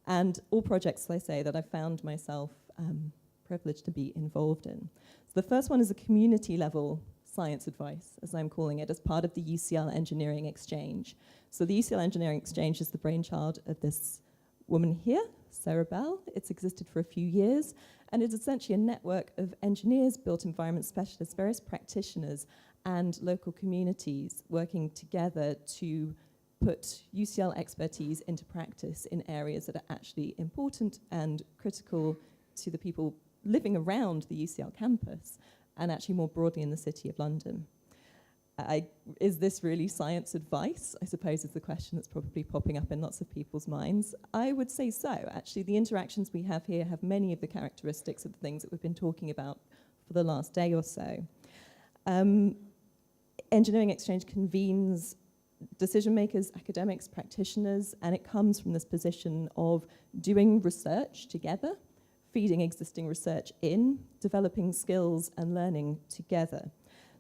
And all projects, as I say, that I found myself privileged to be involved in. So the first one is a community level science advice, as I'm calling it, as part of the UCL Engineering Exchange. So the UCL Engineering Exchange is the brainchild of this woman here, Cerebel. It's existed for a few years, and it's essentially a network of engineers, built environment specialists, various practitioners, and local communities working together to put UCL expertise into practice in areas that are actually important and critical to the people living around the UCL campus, and actually more broadly in the City of London. Is this really science advice? I suppose is the question that's probably popping up in lots of people's minds. I would say so. Actually, the interactions we have here have many of the characteristics of the things that we've been talking about for the last day or so. Engineering Exchange convenes decision makers, academics, practitioners, and it comes from this position of doing research together, feeding existing research in, developing skills and learning together.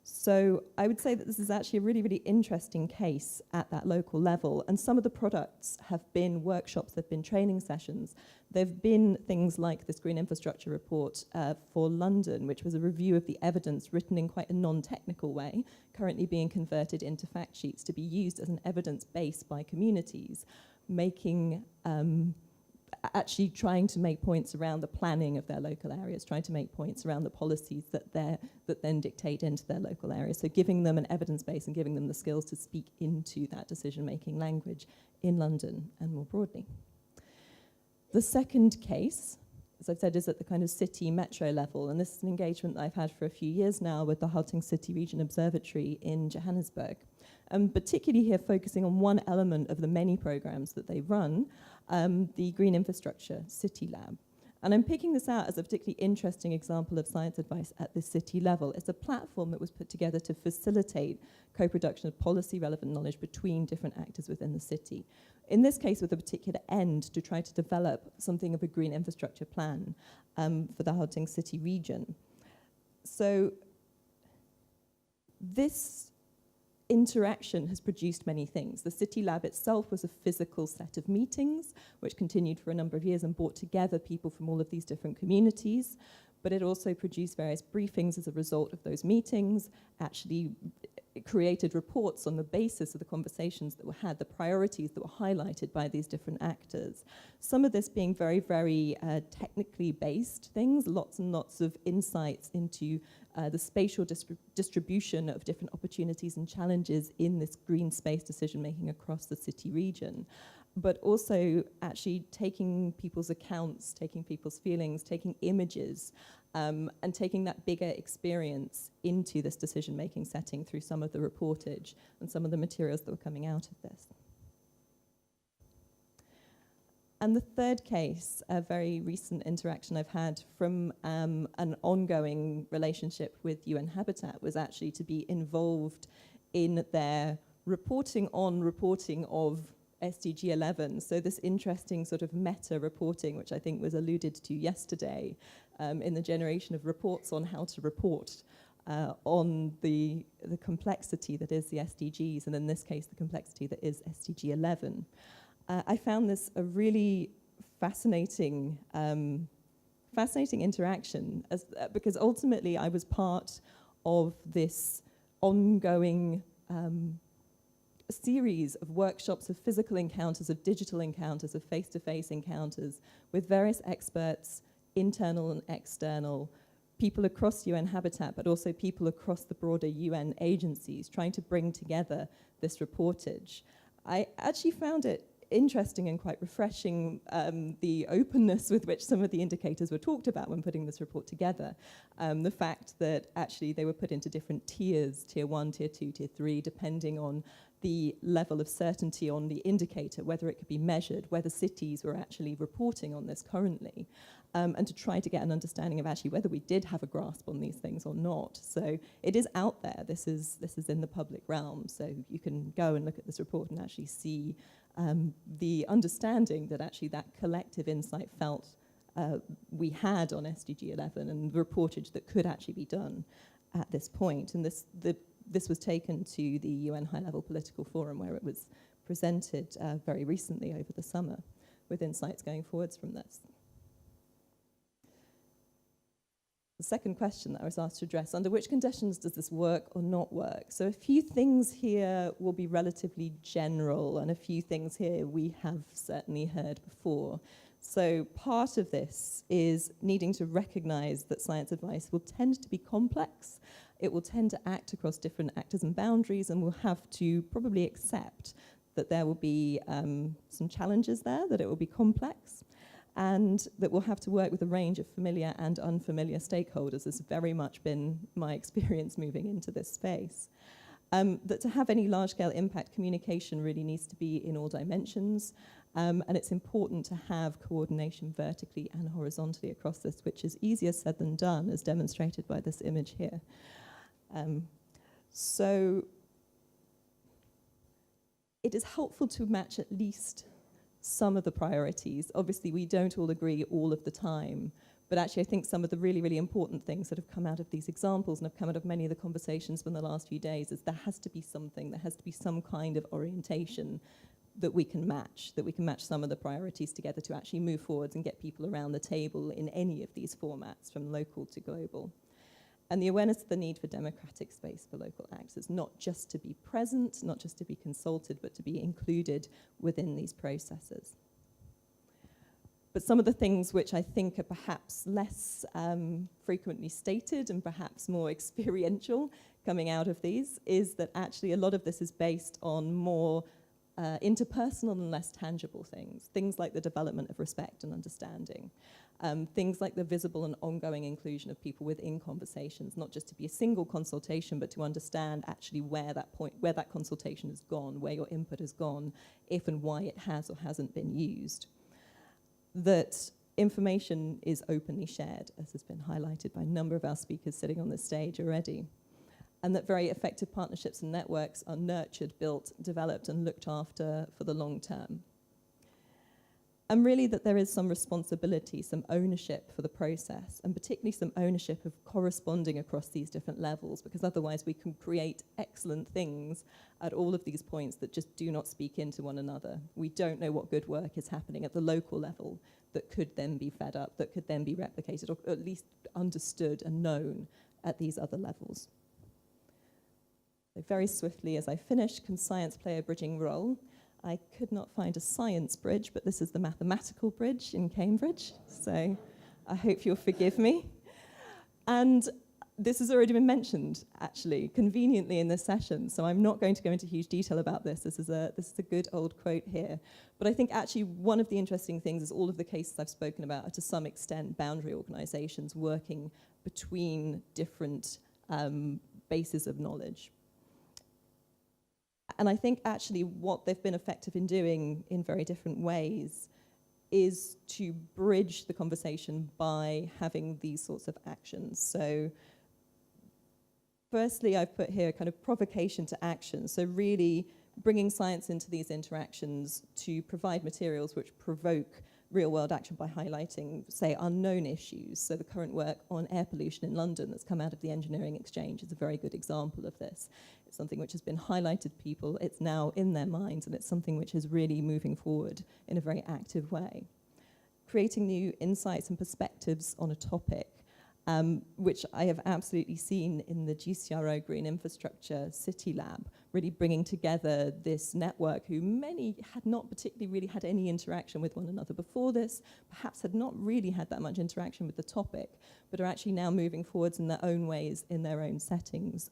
So I would say that this is actually a really, really interesting case at that local level. And some of the products have been workshops, they've been training sessions. There've been things like this Green Infrastructure Report for London, which was a review of the evidence written in quite a non-technical way, currently being converted into fact sheets to be used as an evidence base by communities, making actually trying to make points around the planning of their local areas, trying to make points around the policies that then dictate into their local areas. So giving them an evidence base and giving them the skills to speak into that decision-making language in London and more broadly. The second case, as I've said, is at the kind of city metro level, and this is an engagement that I've had for a few years now with the Halpern City Region Observatory in Johannesburg. Particularly here focusing on one element of the many programs that they run, the Green Infrastructure City Lab. And I'm picking this out as a particularly interesting example of science advice at the city level. It's a platform that was put together to facilitate co-production of policy-relevant knowledge between different actors within the city. In this case, with a particular end to try to develop something of a green infrastructure plan for the Halpern City region. So this interaction has produced many things. The City Lab itself was a physical set of meetings, which continued for a number of years and brought together people from all of these different communities. But it also produced various briefings as a result of those meetings, actually created reports on the basis of the conversations that were had, the priorities that were highlighted by these different actors. Some of this being very, very technically based things, lots and lots of insights into the spatial distribution of different opportunities and challenges in this green space decision-making across the city region, but also actually taking people's accounts, taking people's feelings, taking images, and taking that bigger experience into this decision-making setting through some of the reportage and some of the materials that were coming out of this. And the third case, a very recent interaction I've had from an ongoing relationship with UN Habitat, was actually to be involved in their reporting of SDG 11. So this interesting sort of meta reporting, which I think was alluded to yesterday, in the generation of reports on how to report on the complexity that is the SDGs, and in this case, the complexity that is SDG 11. I found this a really fascinating interaction, because ultimately I was part of this ongoing series of workshops, of physical encounters, of digital encounters, of face-to-face encounters with various experts, internal and external, people across UN Habitat, but also people across the broader UN agencies, trying to bring together this reportage. I actually found it interesting and quite refreshing, the openness with which some of the indicators were talked about when putting this report together. The fact that actually they were put into different tiers, tier 1, tier 2, tier 3, depending on the level of certainty on the indicator, whether it could be measured, whether cities were actually reporting on this currently, and to try to get an understanding of actually whether we did have a grasp on these things or not. So it is out there. This is in the public realm. So you can go and look at this report and actually see the understanding that actually that collective insight felt we had on SDG 11 and the reportage that could actually be done at this point. And this was taken to the UN High-Level Political Forum, where it was presented very recently over the summer, with insights going forwards from this. The second question that I was asked to address, under which conditions does this work or not work? So a few things here will be relatively general, and a few things here we have certainly heard before. So part of this is needing to recognize that science advice will tend to be complex. It will tend to act across different actors and boundaries, and we'll have to probably accept that there will be some challenges there, that it will be complex, and that we'll have to work with a range of familiar and unfamiliar stakeholders. This has very much been my experience moving into this space. That to have any large-scale impact, communication really needs to be in all dimensions, and it's important to have coordination vertically and horizontally across this, which is easier said than done, as demonstrated by this image here. So it is helpful to match at least some of the priorities. Obviously, we don't all agree all of the time, but actually I think some of the really, really important things that have come out of these examples and have come out of many of the conversations from the last few days is there has to be something, there has to be some kind of orientation that we can match some of the priorities together to actually move forwards and get people around the table in any of these formats, from local to global. And the awareness of the need for democratic space for local actors, not just to be present, not just to be consulted, but to be included within these processes. But some of the things which I think are perhaps less frequently stated and perhaps more experiential coming out of these is that actually a lot of this is based on more interpersonal and less tangible things like the development of respect and understanding, things like the visible and ongoing inclusion of people within conversations, not just to be a single consultation, but to understand actually where that consultation has gone, where your input has gone, if and why it has or hasn't been used. That information is openly shared, as has been highlighted by a number of our speakers sitting on this stage already, and that very effective partnerships and networks are nurtured, built, developed, and looked after for the long term. And really that there is some responsibility, some ownership for the process, and particularly some ownership of corresponding across these different levels, because otherwise we can create excellent things at all of these points that just do not speak into one another. We don't know what good work is happening at the local level that could then be fed up, that could then be replicated, or at least understood and known at these other levels. So very swiftly, as I finish, can science play a bridging role? I could not find a science bridge, but this is the mathematical bridge in Cambridge, so I hope you'll forgive me. And this has already been mentioned, actually, conveniently in this session, so I'm not going to go into huge detail about this. This is a good old quote here. But I think actually one of the interesting things is all of the cases I've spoken about are to some extent boundary organizations working between different bases of knowledge. And I think actually what they've been effective in doing in very different ways is to bridge the conversation by having these sorts of actions. So firstly, I've put here kind of provocation to action. So really bringing science into these interactions to provide materials which provoke real-world action by highlighting, say, unknown issues. So the current work on air pollution in London that's come out of the Engineering Exchange is a very good example of this. It's something which has been highlighted to people, it's now in their minds, and it's something which is really moving forward in a very active way. Creating new insights and perspectives on a topic, which I have absolutely seen in the GCRO Green Infrastructure City Lab, really bringing together this network who many had not particularly really had any interaction with one another before this, perhaps had not really had that much interaction with the topic, but are actually now moving forwards in their own ways, in their own settings,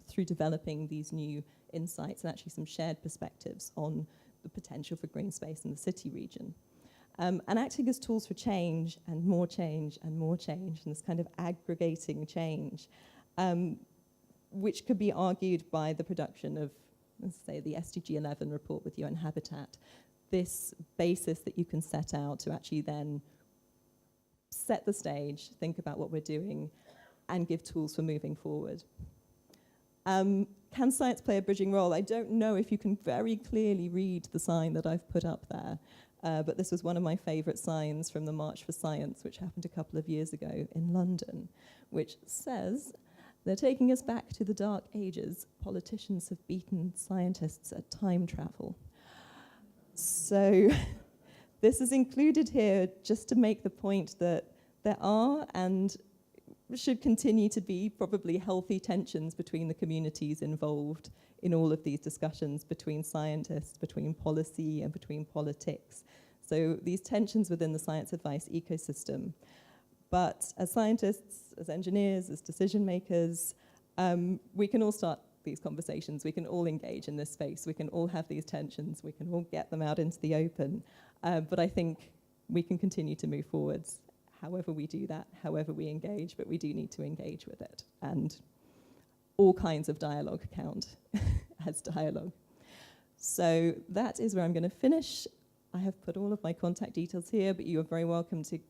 through developing these new insights and actually some shared perspectives on the potential for green space in the city region. And acting as tools for change and more change and more change, and this kind of aggregating change, which could be argued by the production of, let's say, the SDG 11 report with UN Habitat, this basis that you can set out to actually then set the stage, think about what we're doing, and give tools for moving forward. Can science play a bridging role? I don't know if you can very clearly read the sign that I've put up there. But this was one of my favourite signs from the March for Science, which happened a couple of years ago in London, which says, "They're taking us back to the dark ages. Politicians have beaten scientists at time travel." So this is included here just to make the point that there are and should continue to be probably healthy tensions between the communities involved in all of these discussions, between scientists, between policy, and between politics. So these tensions within the science advice ecosystem. But as scientists, as engineers, as decision makers, we can all start these conversations. We can all engage in this space. We can all have these tensions. We can all get them out into the open. But I think we can continue to move forwards however we do that, however we engage, but we do need to engage with it. And all kinds of dialogue count as dialogue. So that is where I'm going to finish. I have put all of my contact details here, but you are very welcome to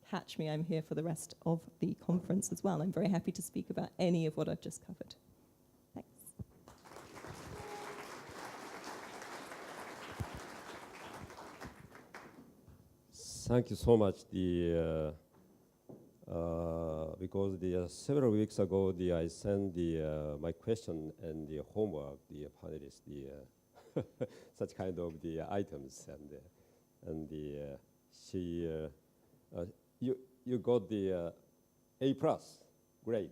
catch me. I'm here for the rest of the conference as well. I'm very happy to speak about any of what I've just covered. Thanks. Thank you so much. Because several weeks ago, I sent my question and the homework, the panelists, such kind of the items, and she you got the A+ grade,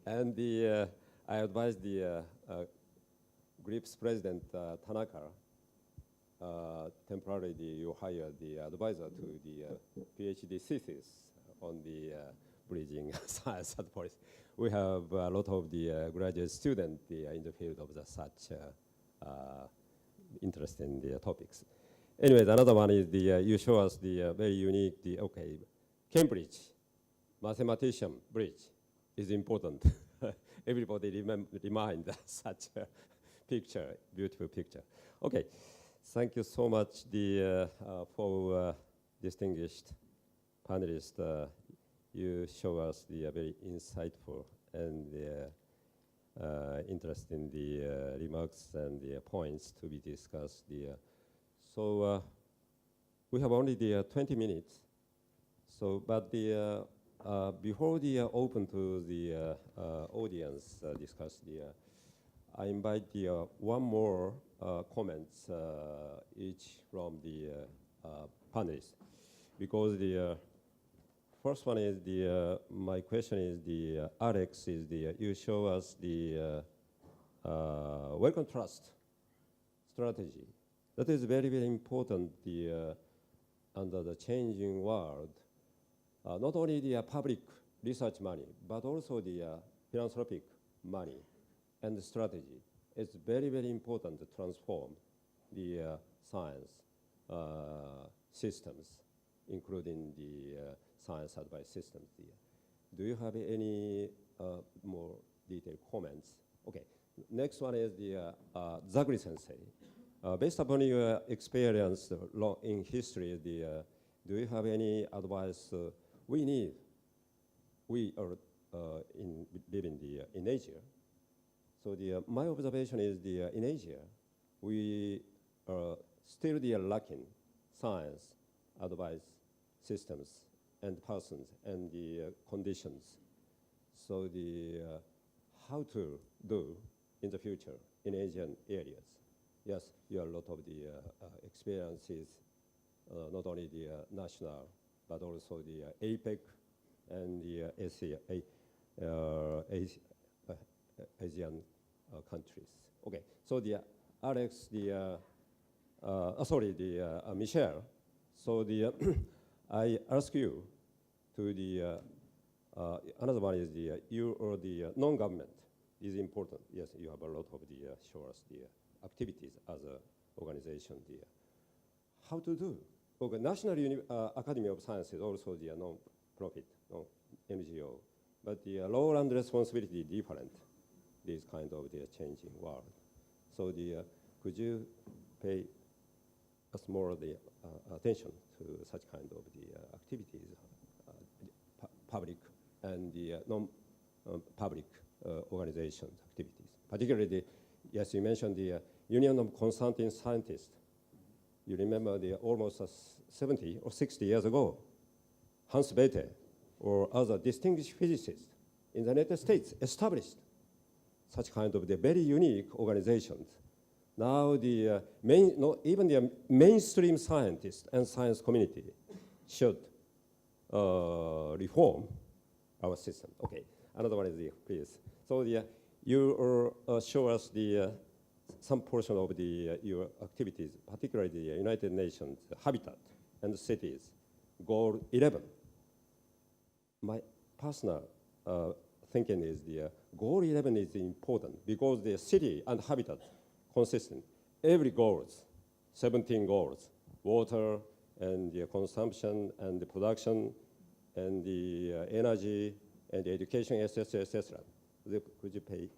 and I advised the GRIPS president Tanaka. Temporarily, you hire the advisor to the PhD thesis on the bridging science at policy. We have a lot of the graduate students in the field of such interest in the topics. Anyway, another one is you show us the very unique, Cambridge mathematician bridge is important. Everybody remind such a picture, beautiful picture. Okay. Thank you so much for distinguished panelists. You show us the very insightful and interesting remarks and the points to be discussed. So we have only 20 minutes. So, but before open to the audience discuss I invite one more comments each from the panelists, because the first one is my question is Alex is you show us the Wellcome Trust strategy. That is very, very important under the changing world. Not only the public research money, but also the philanthropic money and the strategy. It's very, very important to transform the science systems, including the science advice systems. Do you have any more detailed comments? Okay, next one is the Zakri sensei. Based upon your experience in history, do you have any advice we are living in Asia? So my observation is in Asia, we are still lacking science advice systems and persons and the conditions. So how to do in the future in Asian areas. Yes, you have a lot of the experiences, not only the national, but also the APEC and the ASEAN countries. Okay, so Alex, Michelle. So I ask you to another one is you or the non-government is important. Yes, you have a lot of show us activities as an organization. How to do? Okay, National Academy of Science is also the non-profit, NGO, but the role and responsibility different. This kind of changing world. So could you pay us more attention to such kind of activities, public and the non-public organizations activities, particularly yes, you mentioned the Union of Consulting Scientists. You remember almost 70 or 60 years ago, Hans Bethe or other distinguished physicists in the United States established such kind of very unique organizations. Now even the mainstream scientists and science community should reform our system. Okay, another one is please. So you show us some portion of the your activities, particularly the United Nations Habitat and Cities, Goal 11. My personal thinking is the Goal 11 is important because the city and habitat consistent. Every goals, 17 goals, water and the consumption and the production and the energy and the education, etc., etc. Could you pay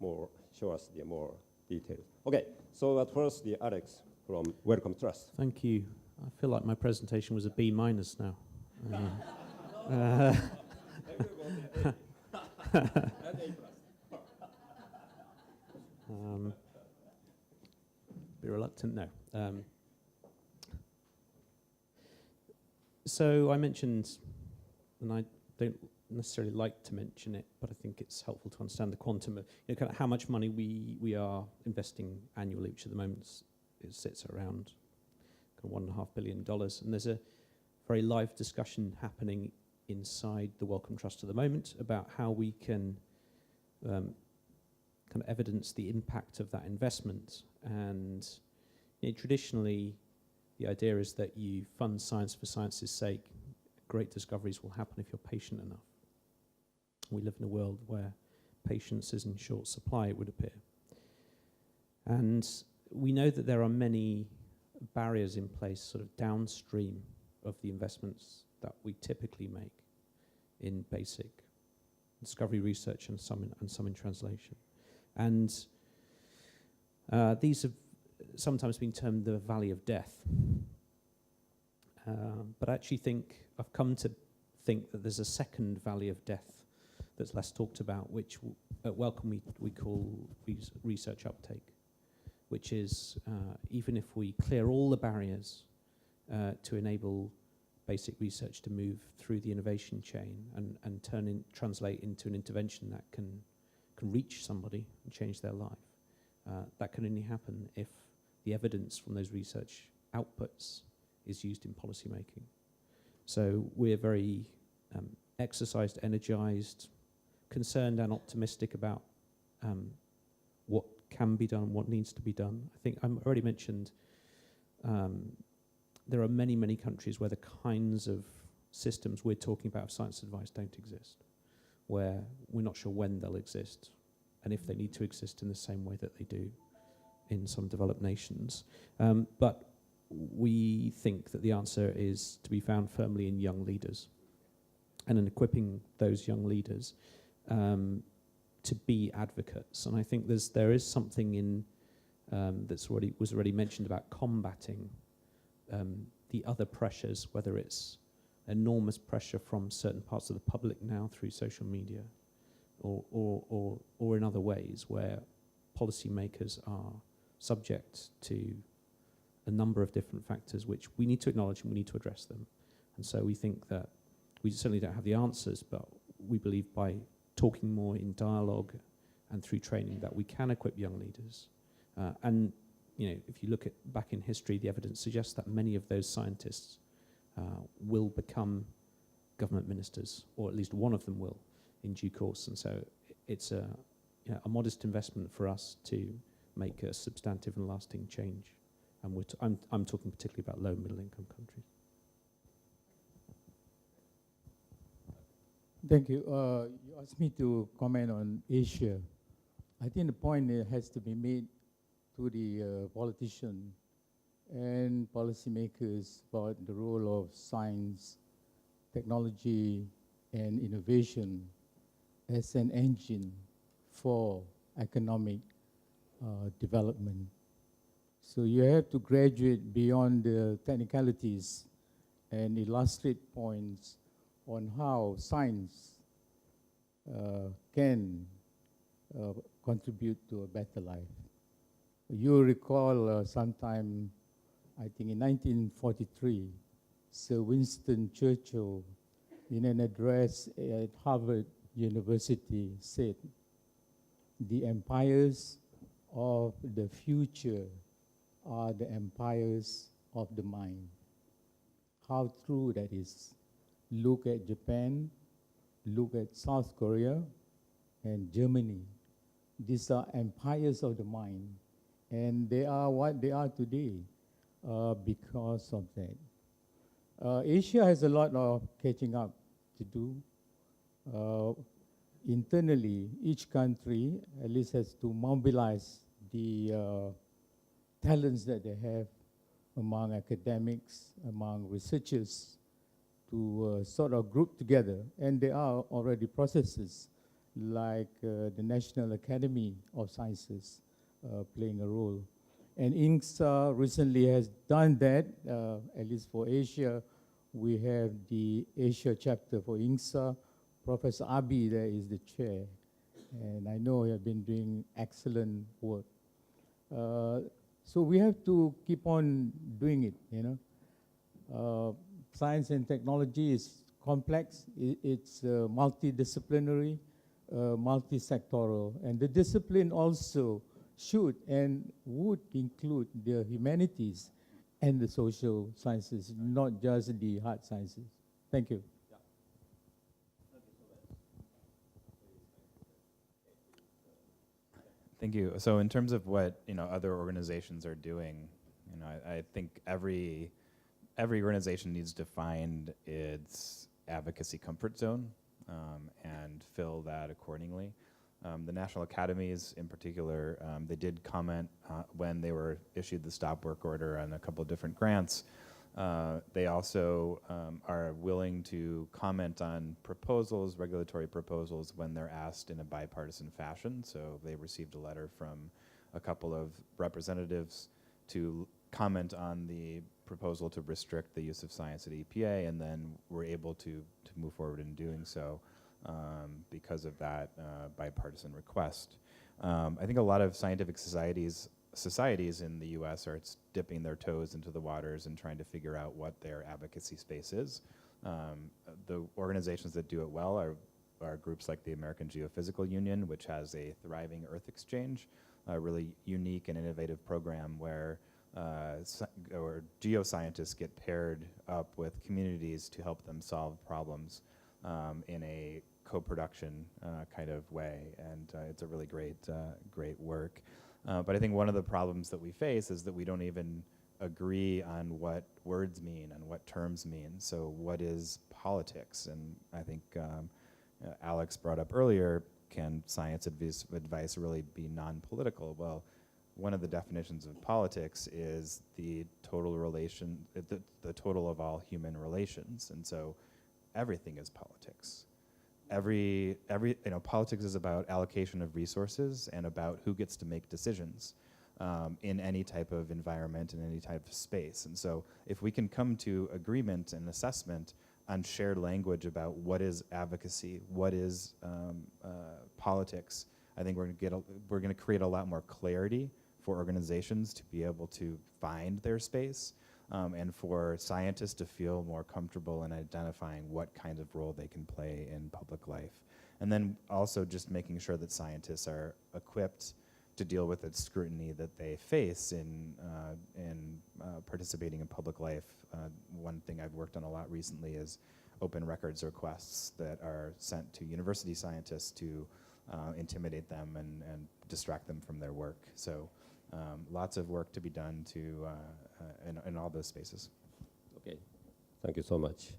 more, show us the more details? Okay, so at first, the Alex from Wellcome Trust. Thank you. I feel like my presentation was a B- now. Be reluctant, no. So I mentioned, and I don't necessarily like to mention it, but I think it's helpful to understand the quantum of kind of how much money we are investing annually, which at the moment it sits around kind of $1.5 billion. And there's a very live discussion happening inside the Wellcome Trust at the moment about how we can kind of evidence the impact of that investment. And traditionally, the idea is that you fund science for science's sake. Great discoveries will happen if you're patient enough. We live in a world where patience is in short supply, it would appear. And we know that there are many barriers in place sort of downstream of the investments that we typically make in basic discovery research and some in translation. And these have sometimes been termed the valley of death. But I actually I've come to think that there's a second valley of death that's less talked about, which at Wellcome we call research uptake, which is even if we clear all the barriers to enable basic research to move through the innovation chain and translate into an intervention that can reach somebody and change their life, that can only happen if the evidence from those research outputs is used in policy making. So we're very exercised, energized, concerned and optimistic about what can be done, what needs to be done. I think I already mentioned there are many, many countries where the kinds of systems we're talking about of science advice don't exist, where we're not sure when they'll exist and if they need to exist in the same way that they do in some developed nations. But we think that the answer is to be found firmly in young leaders and in equipping those young leaders to be advocates. And I think there is something in was already mentioned about combating the other pressures, whether it's enormous pressure from certain parts of the public now through social media or in other ways where policymakers are subject to a number of different factors which we need to acknowledge and we need to address them. And so we think that we certainly don't have the answers, but we believe by talking more in dialogue and through training that we can equip young leaders. And if you look back in history, the evidence suggests that many of those scientists will become government ministers, or at least one of them will in due course. And so it's a modest investment for us to make a substantive and lasting change. And I'm talking particularly about low and middle income countries. Thank you. You asked me to comment on Asia. I think the point has to be made to the politicians and policymakers about the role of science, technology, and innovation as an engine for economic development. So you have to graduate beyond the technicalities and illustrate points on how science can contribute to a better life. You recall sometime, I think in 1943, Sir Winston Churchill, in an address at Harvard University, said, "The empires of the future are the empires of the mind." How true that is. Look at Japan, look at South Korea and Germany. These are empires of the mind And they are what they are today because of that. Asia has a lot of catching up to do. Internally, each country at least has to mobilize the talents that they have among academics, among researchers, to sort of group together. And there are already processes like the National Academy of Sciences playing a role. And INGSA recently has done that, at least for Asia. We have the Asia chapter for INGSA. Professor Abi there is the chair. And I know he has been doing excellent work. So we have to keep on doing it, you know. Science and technology is complex. It's multidisciplinary, multi-sectoral. And the discipline also should and would include the humanities and the social sciences, not just the hard sciences. Thank you. Thank you. So in terms of what other organizations are doing, I think every organization needs to find its advocacy comfort zone and fill that accordingly. The National Academies in particular, they did comment when they were issued the stop work order on a couple of different grants. They also are willing to comment on proposals, regulatory proposals, when they're asked in a bipartisan fashion. So they received a letter from a couple of representatives to comment on the proposal to restrict the use of science at EPA, and then were able to move forward in doing so because of that bipartisan request. I think a lot of scientific societies in the US are dipping their toes into the waters and trying to figure out what their advocacy space is. The organizations that do it well are groups like the American Geophysical Union, which has a thriving Earth Exchange, a really unique and innovative program where geoscientists get paired up with communities to help them solve problems in a co-production kind of way, and it's a really great work. But I think one of the problems that we face is that we don't even agree on what words mean and what terms mean. So what is politics? And I think Alex brought up earlier, can science advice really be non-political? Well, one of the definitions of politics is the total the total of all human relations. And so everything is politics. Politics is about allocation of resources and about who gets to make decisions in any type of environment, in any type of space. And so if we can come to agreement and assessment on shared language about what is advocacy, what is politics, I think we're going to create a lot more clarity for organizations to be able to find their space, and for scientists to feel more comfortable in identifying what kind of role they can play in public life. And then also just making sure that scientists are equipped to deal with the scrutiny that they face in participating in public life. One thing I've worked on a lot recently is open records requests that are sent to university scientists to intimidate them and distract them from their work. So lots of work to be done in all those spaces. Okay, thank you so much.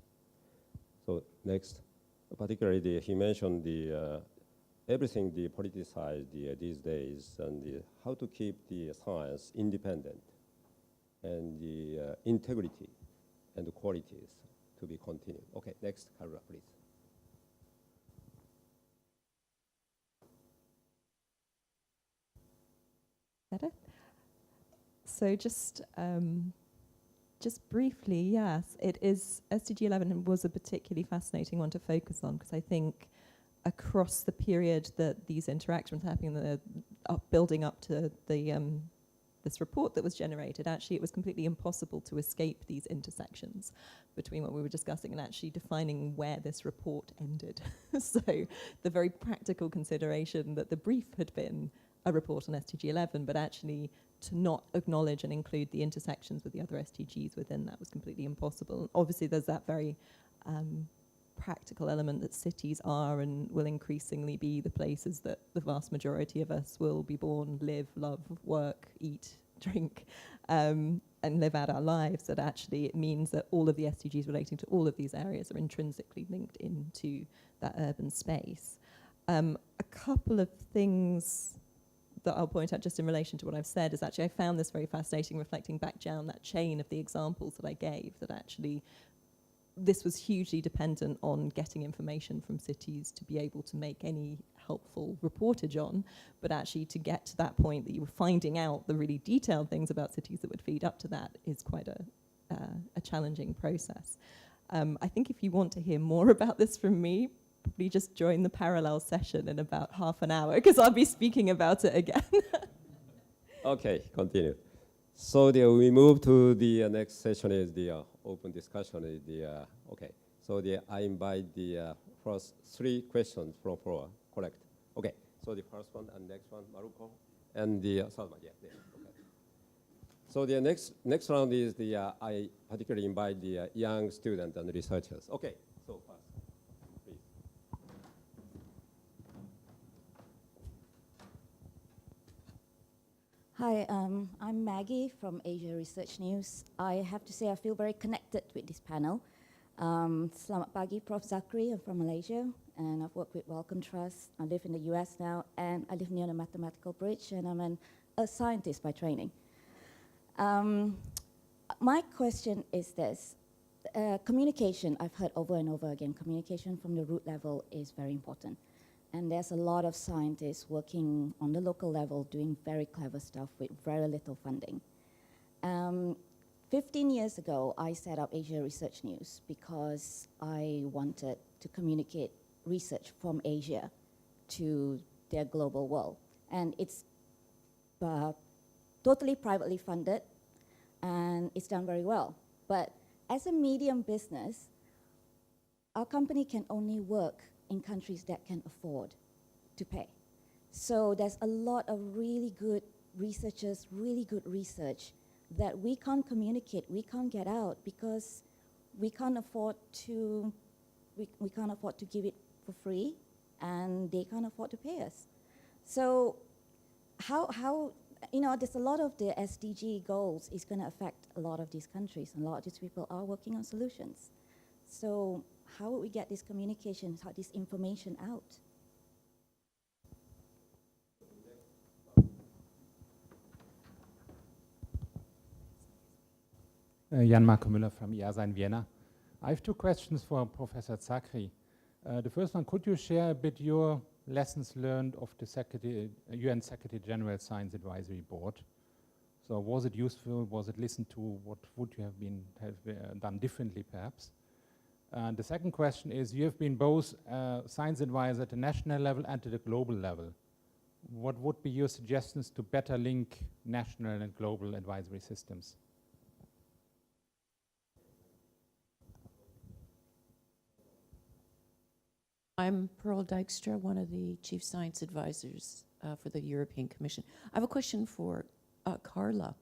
So next, particularly he mentioned everything politicized these days, and how to keep the science independent and the integrity and the qualities to be continued. Okay, next, Carla, please. Better? So just briefly, yes, it is, SDG 11 was a particularly fascinating one to focus on, because I think across the period that these interactions were happening, building up to this report that was generated, actually it was completely impossible to escape these intersections between what we were discussing and actually defining where this report ended. So the very practical consideration that the brief had been a report on SDG 11, but actually to not acknowledge and include the intersections with the other SDGs within that was completely impossible. Obviously there's that very practical element that cities are and will increasingly be the places that the vast majority of us will be born, live, love, work, eat, drink, and live out our lives, that actually it means that all of the SDGs relating to all of these areas are intrinsically linked into that urban space. A couple of things that I'll point out just in relation to what I've said is actually I found this very fascinating, reflecting back down that chain of the examples that I gave, that actually this was hugely dependent on getting information from cities to be able to make any helpful reportage on, but actually to get to that point that you were finding out the really detailed things about cities that would feed up to that is quite a challenging process. I think if you want to hear more about this from me, probably just join the parallel session in about half an hour, because I'll be speaking about it again. Okay, continue. So we move to the next session is the open discussion. Is the okay. So I invite the first 3 questions from floor. Correct. Okay. So the first one and next one, Maruko, and the third one. Yeah. Okay. So the next round is I particularly invite the young students and researchers. Okay. So first. Hi, I'm Maggie from Asia Research News. I have to say I feel very connected with this panel. Selamat pagi, Prof. Zakri. I'm from Malaysia, and I've worked with Wellcome Trust. I live in the US now, and I live near the Mathematical Bridge, and I'm a scientist by training. My question is this. Communication, I've heard over and over again, communication from the root level is very important. And there's a lot of scientists working on the local level doing very clever stuff with very little funding. 15 years ago, I set up Asia Research News because I wanted to communicate research from Asia to their global world. And it's totally privately funded, and it's done very well. But as a medium business, our company can only work in countries that can afford to pay. So there's a lot of really good researchers, really good research that we can't communicate, we can't get out because we can't afford to give it for free, and they can't afford to pay us. So how there's a lot of the SDG goals is going to affect a lot of these countries, and a lot of these people are working on solutions. So how would we get this communication, how this information out? Jan Marco Müller from IASA in Vienna. I have 2 questions for Professor Zakri. The first one, could you share a bit your lessons learned of the UN Secretary General Science Advisory Board? So was it useful? Was it listened to? What would you have done differently, perhaps? The second question is, you have been both science advisor at the national level and at the global level. What would be your suggestions to better link national and global advisory systems? I'm Pearl Dykstra, one of the chief science advisors for the European Commission. I have a question for Carla.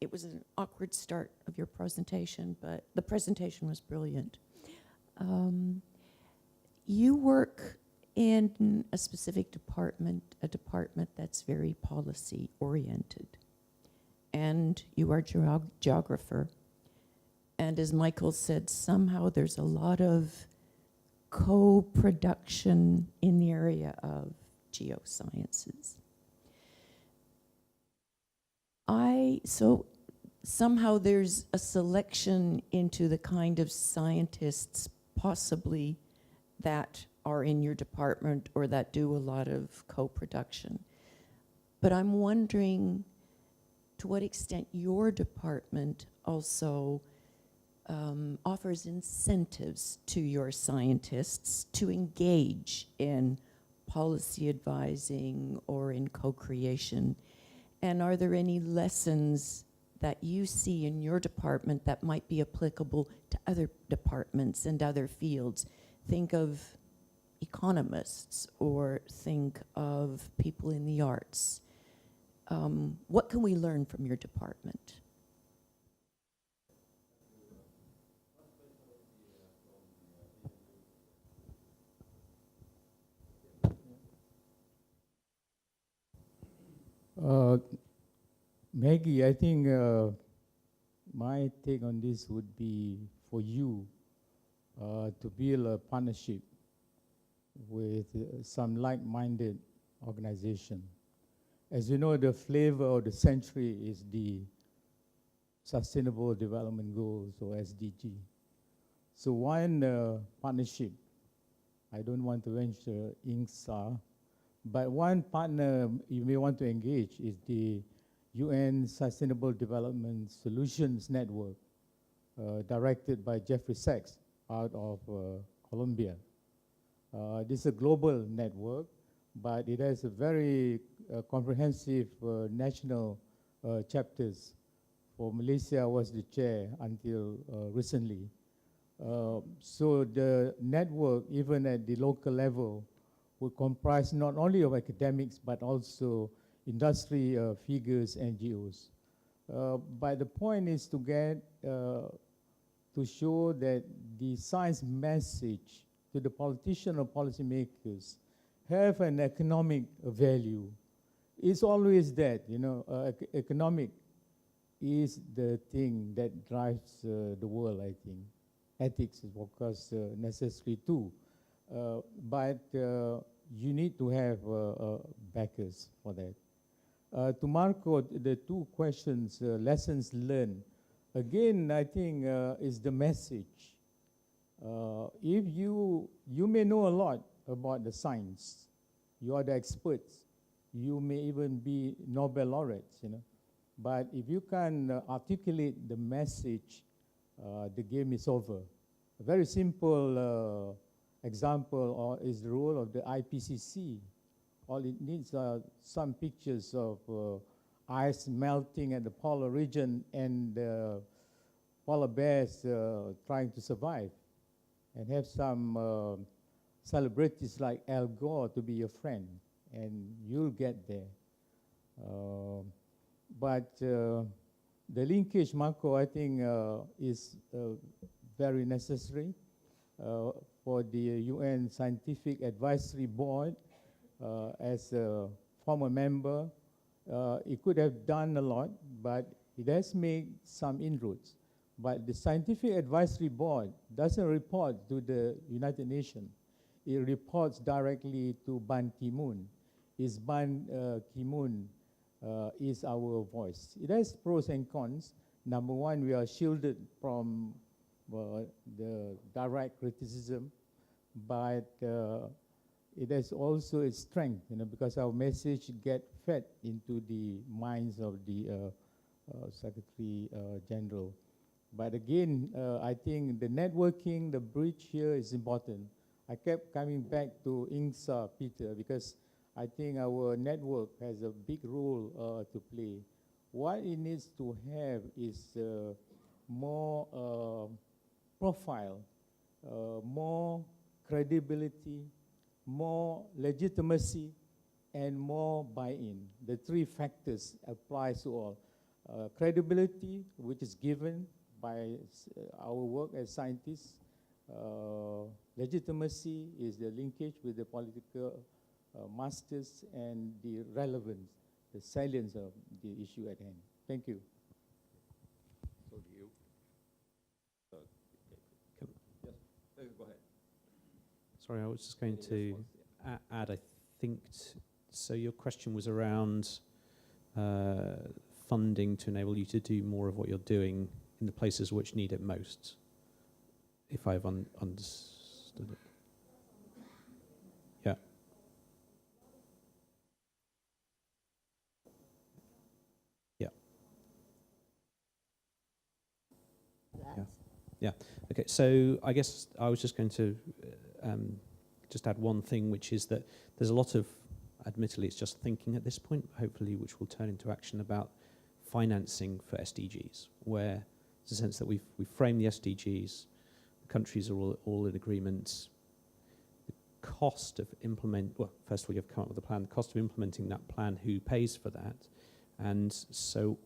It was an awkward start of your presentation, but the presentation was brilliant. You work in a specific department, a department that's very policy oriented, and you are a geographer. And as Michael said, somehow there's a lot of co-production in the area of geosciences. So somehow there's a selection into the kind of scientists possibly that are in your department or that do a lot of co-production. But I'm wondering to what extent your department also offers incentives to your scientists to engage in policy advising or in co-creation. And are there any lessons that you see in your department that might be applicable to other departments and other fields? Think of economists or think of people in the arts. What can we learn from your department? Maggie, I think my take on this would be for you to build a partnership with some like-minded organization. As you know, the flavor of the century is the Sustainable Development Goals, or SDG. So one partnership, I don't want to mention INGSA, but one partner you may want to engage is the UN Sustainable Development Solutions Network, directed by Jeffrey Sachs out of Colombia. This is a global network, but it has a very comprehensive national chapters. For Malaysia, I was the chair until recently. So the network, even at the local level, would comprise not only of academics, but also industry figures, NGOs. But the point is to get, to show that the science message to the politicians or policymakers have an economic value. It's always that, you know, economic is the thing that drives the world, I think. Ethics is, of course, necessary too. But you need to have backers for that. To Marco, the two questions, lessons learned. Again, I think is the message. If you may know a lot about the science, you are the experts. You may even be Nobel laureates, you know. But if you can articulate the message, the game is over. A very simple example is the role of the IPCC. All it needs are some pictures of ice melting at the polar region and polar bears trying to survive, and have some celebrities like Al Gore to be your friend, and you'll get there. But the linkage, Marco, I think is very necessary for the UN Scientific Advisory Board. As a former member, it could have done a lot, but it has made some inroads. But the Scientific Advisory Board doesn't report to the United Nations. It reports directly to Ban Ki-moon. Ban Ki-moon is our voice. It has pros and cons. Number one, we are shielded from the direct criticism, but it has also its strength, you know, because our message get fed into the minds of the Secretary General. But again, I think the networking, the bridge here is important. I kept coming back to INGSA, Peter, because I think our network has a big role to play. What it needs to have is more profile, more credibility, more legitimacy, and more buy-in. The three factors apply to all. Credibility, which is given by our work as scientists. Legitimacy is the linkage with the political masters, and the relevance, the salience of the issue at hand. Thank you. So do you? Yes, go ahead. Sorry, I was just going to add, I think, so your question was around funding to enable you to do more of what you're doing in the places which need it most, if I've understood it. Yeah. Yeah. Yeah. Yeah. Okay, so I guess I was just going to just add one thing, which is that there's a lot of, admittedly, it's just thinking at this point, hopefully, which will turn into action about financing for SDGs, where there's a sense that we've framed the SDGs, the countries are all in agreement. The cost of well, first of all, you have to come up with a plan. The cost of implementing that plan, who pays for that? And so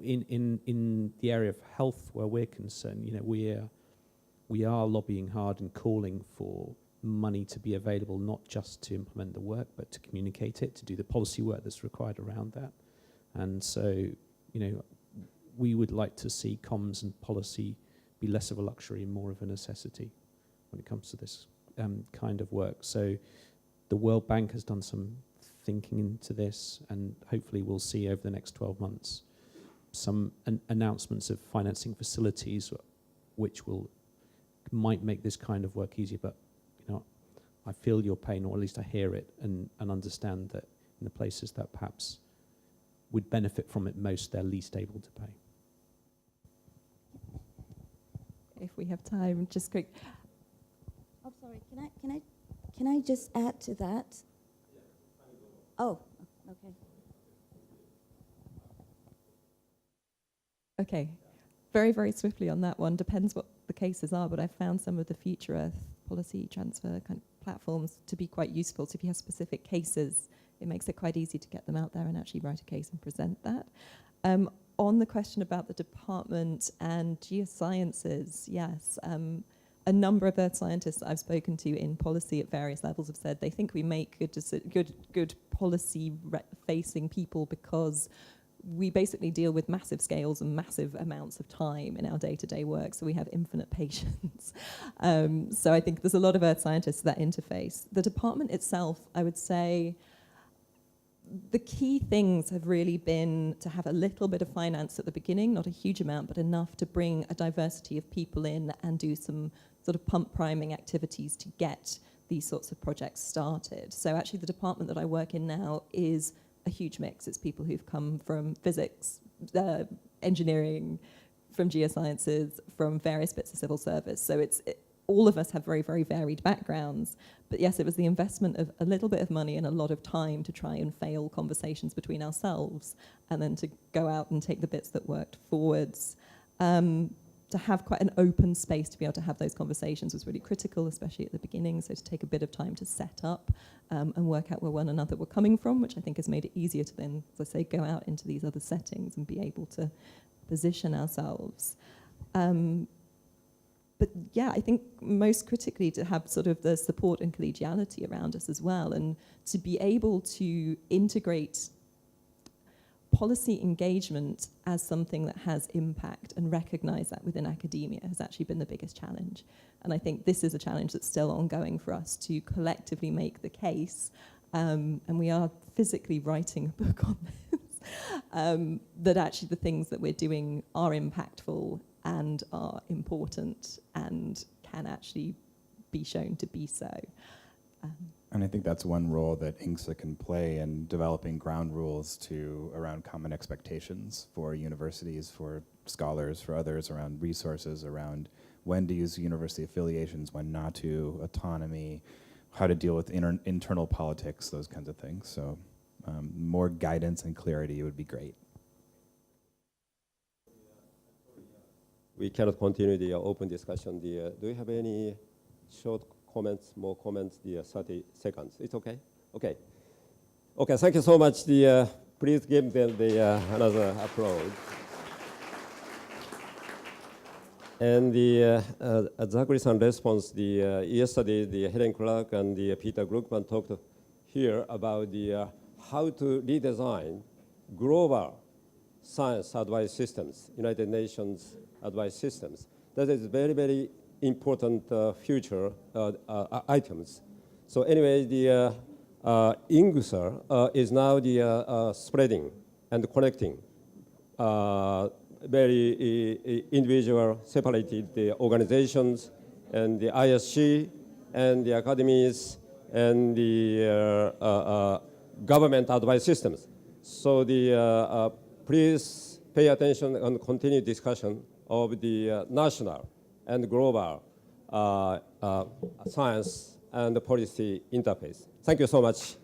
in the area of health, where we're concerned, you know, we are lobbying hard and calling for money to be available, not just to implement the work, but to communicate it, to do the policy work that's required around that. And so, we would like to see comms and policy be less of a luxury and more of a necessity when it comes to this kind of work. So the World Bank has done some thinking into this, and hopefully we'll see over the next 12 months some announcements of financing facilities which might make this kind of work easier. But I feel your pain, or at least I hear it and understand that in the places that perhaps would benefit from it most, they're least able to pay. If we have time, just quick. Oh, sorry. Can I just add to that? Oh, okay. Okay. Very, very swiftly on that one. Depends what the cases are, but I found some of the Future Earth policy transfer kind of platforms to be quite useful. So if you have specific cases, it makes it quite easy to get them out there and actually write a case and present that. On the question about the department and geosciences, yes, a number of earth scientists I've spoken to in policy at various levels have said they think we make good policy-facing people because we basically deal with massive scales and massive amounts of time in our day-to-day work, so we have infinite patience. So I think there's a lot of earth scientists that interface. The department itself, I would say, the key things have really been to have a little bit of finance at the beginning, not a huge amount, but enough to bring a diversity of people in and do some sort of pump priming activities to get these sorts of projects started. So actually the department that I work in now is a huge mix. It's people who've come from physics, engineering, from geosciences, from various bits of civil service. So all of us have very, very varied backgrounds. But yes, it was the investment of a little bit of money and a lot of time to try and fail conversations between ourselves, and then to go out and take the bits that worked forwards. To have quite an open space to be able to have those conversations was really critical, especially at the beginning. So to take a bit of time to set up and work out where one another were coming from, which I think has made it easier to then, as I say, go out into these other settings and be able to position ourselves. But yeah, I think most critically to have sort of the support and collegiality around us as well, and to be able to integrate policy engagement as something that has impact and recognize that within academia has actually been the biggest challenge. And I think this is a challenge that's still ongoing for us to collectively make the case, and we are physically writing a book on this, that actually the things that we're doing are impactful and are important and can actually be shown to be so. And I think that's one role that INGSA can play in developing ground rules around common expectations for universities, for scholars, for others, around resources, around when to use university affiliations, when not to, autonomy, how to deal with internal politics, those kinds of things. So more guidance and clarity would be great. We cannot continue the open discussion. Do you have any short comments, more comments, 30 seconds? It's okay? Okay. Okay, thank you so much. Please give them another applause. And Zakri-san response, yesterday the Helen Clark and Peter Gluckman talked here about how to redesign global science advice systems, United Nations advice systems. That is very, very important future items. So anyway, the INGSA is now spreading and connecting very individual separated organizations and the ISC and the academies and the government advice systems. So please pay attention and continue discussion of the national and global science and policy interface. Thank you so much.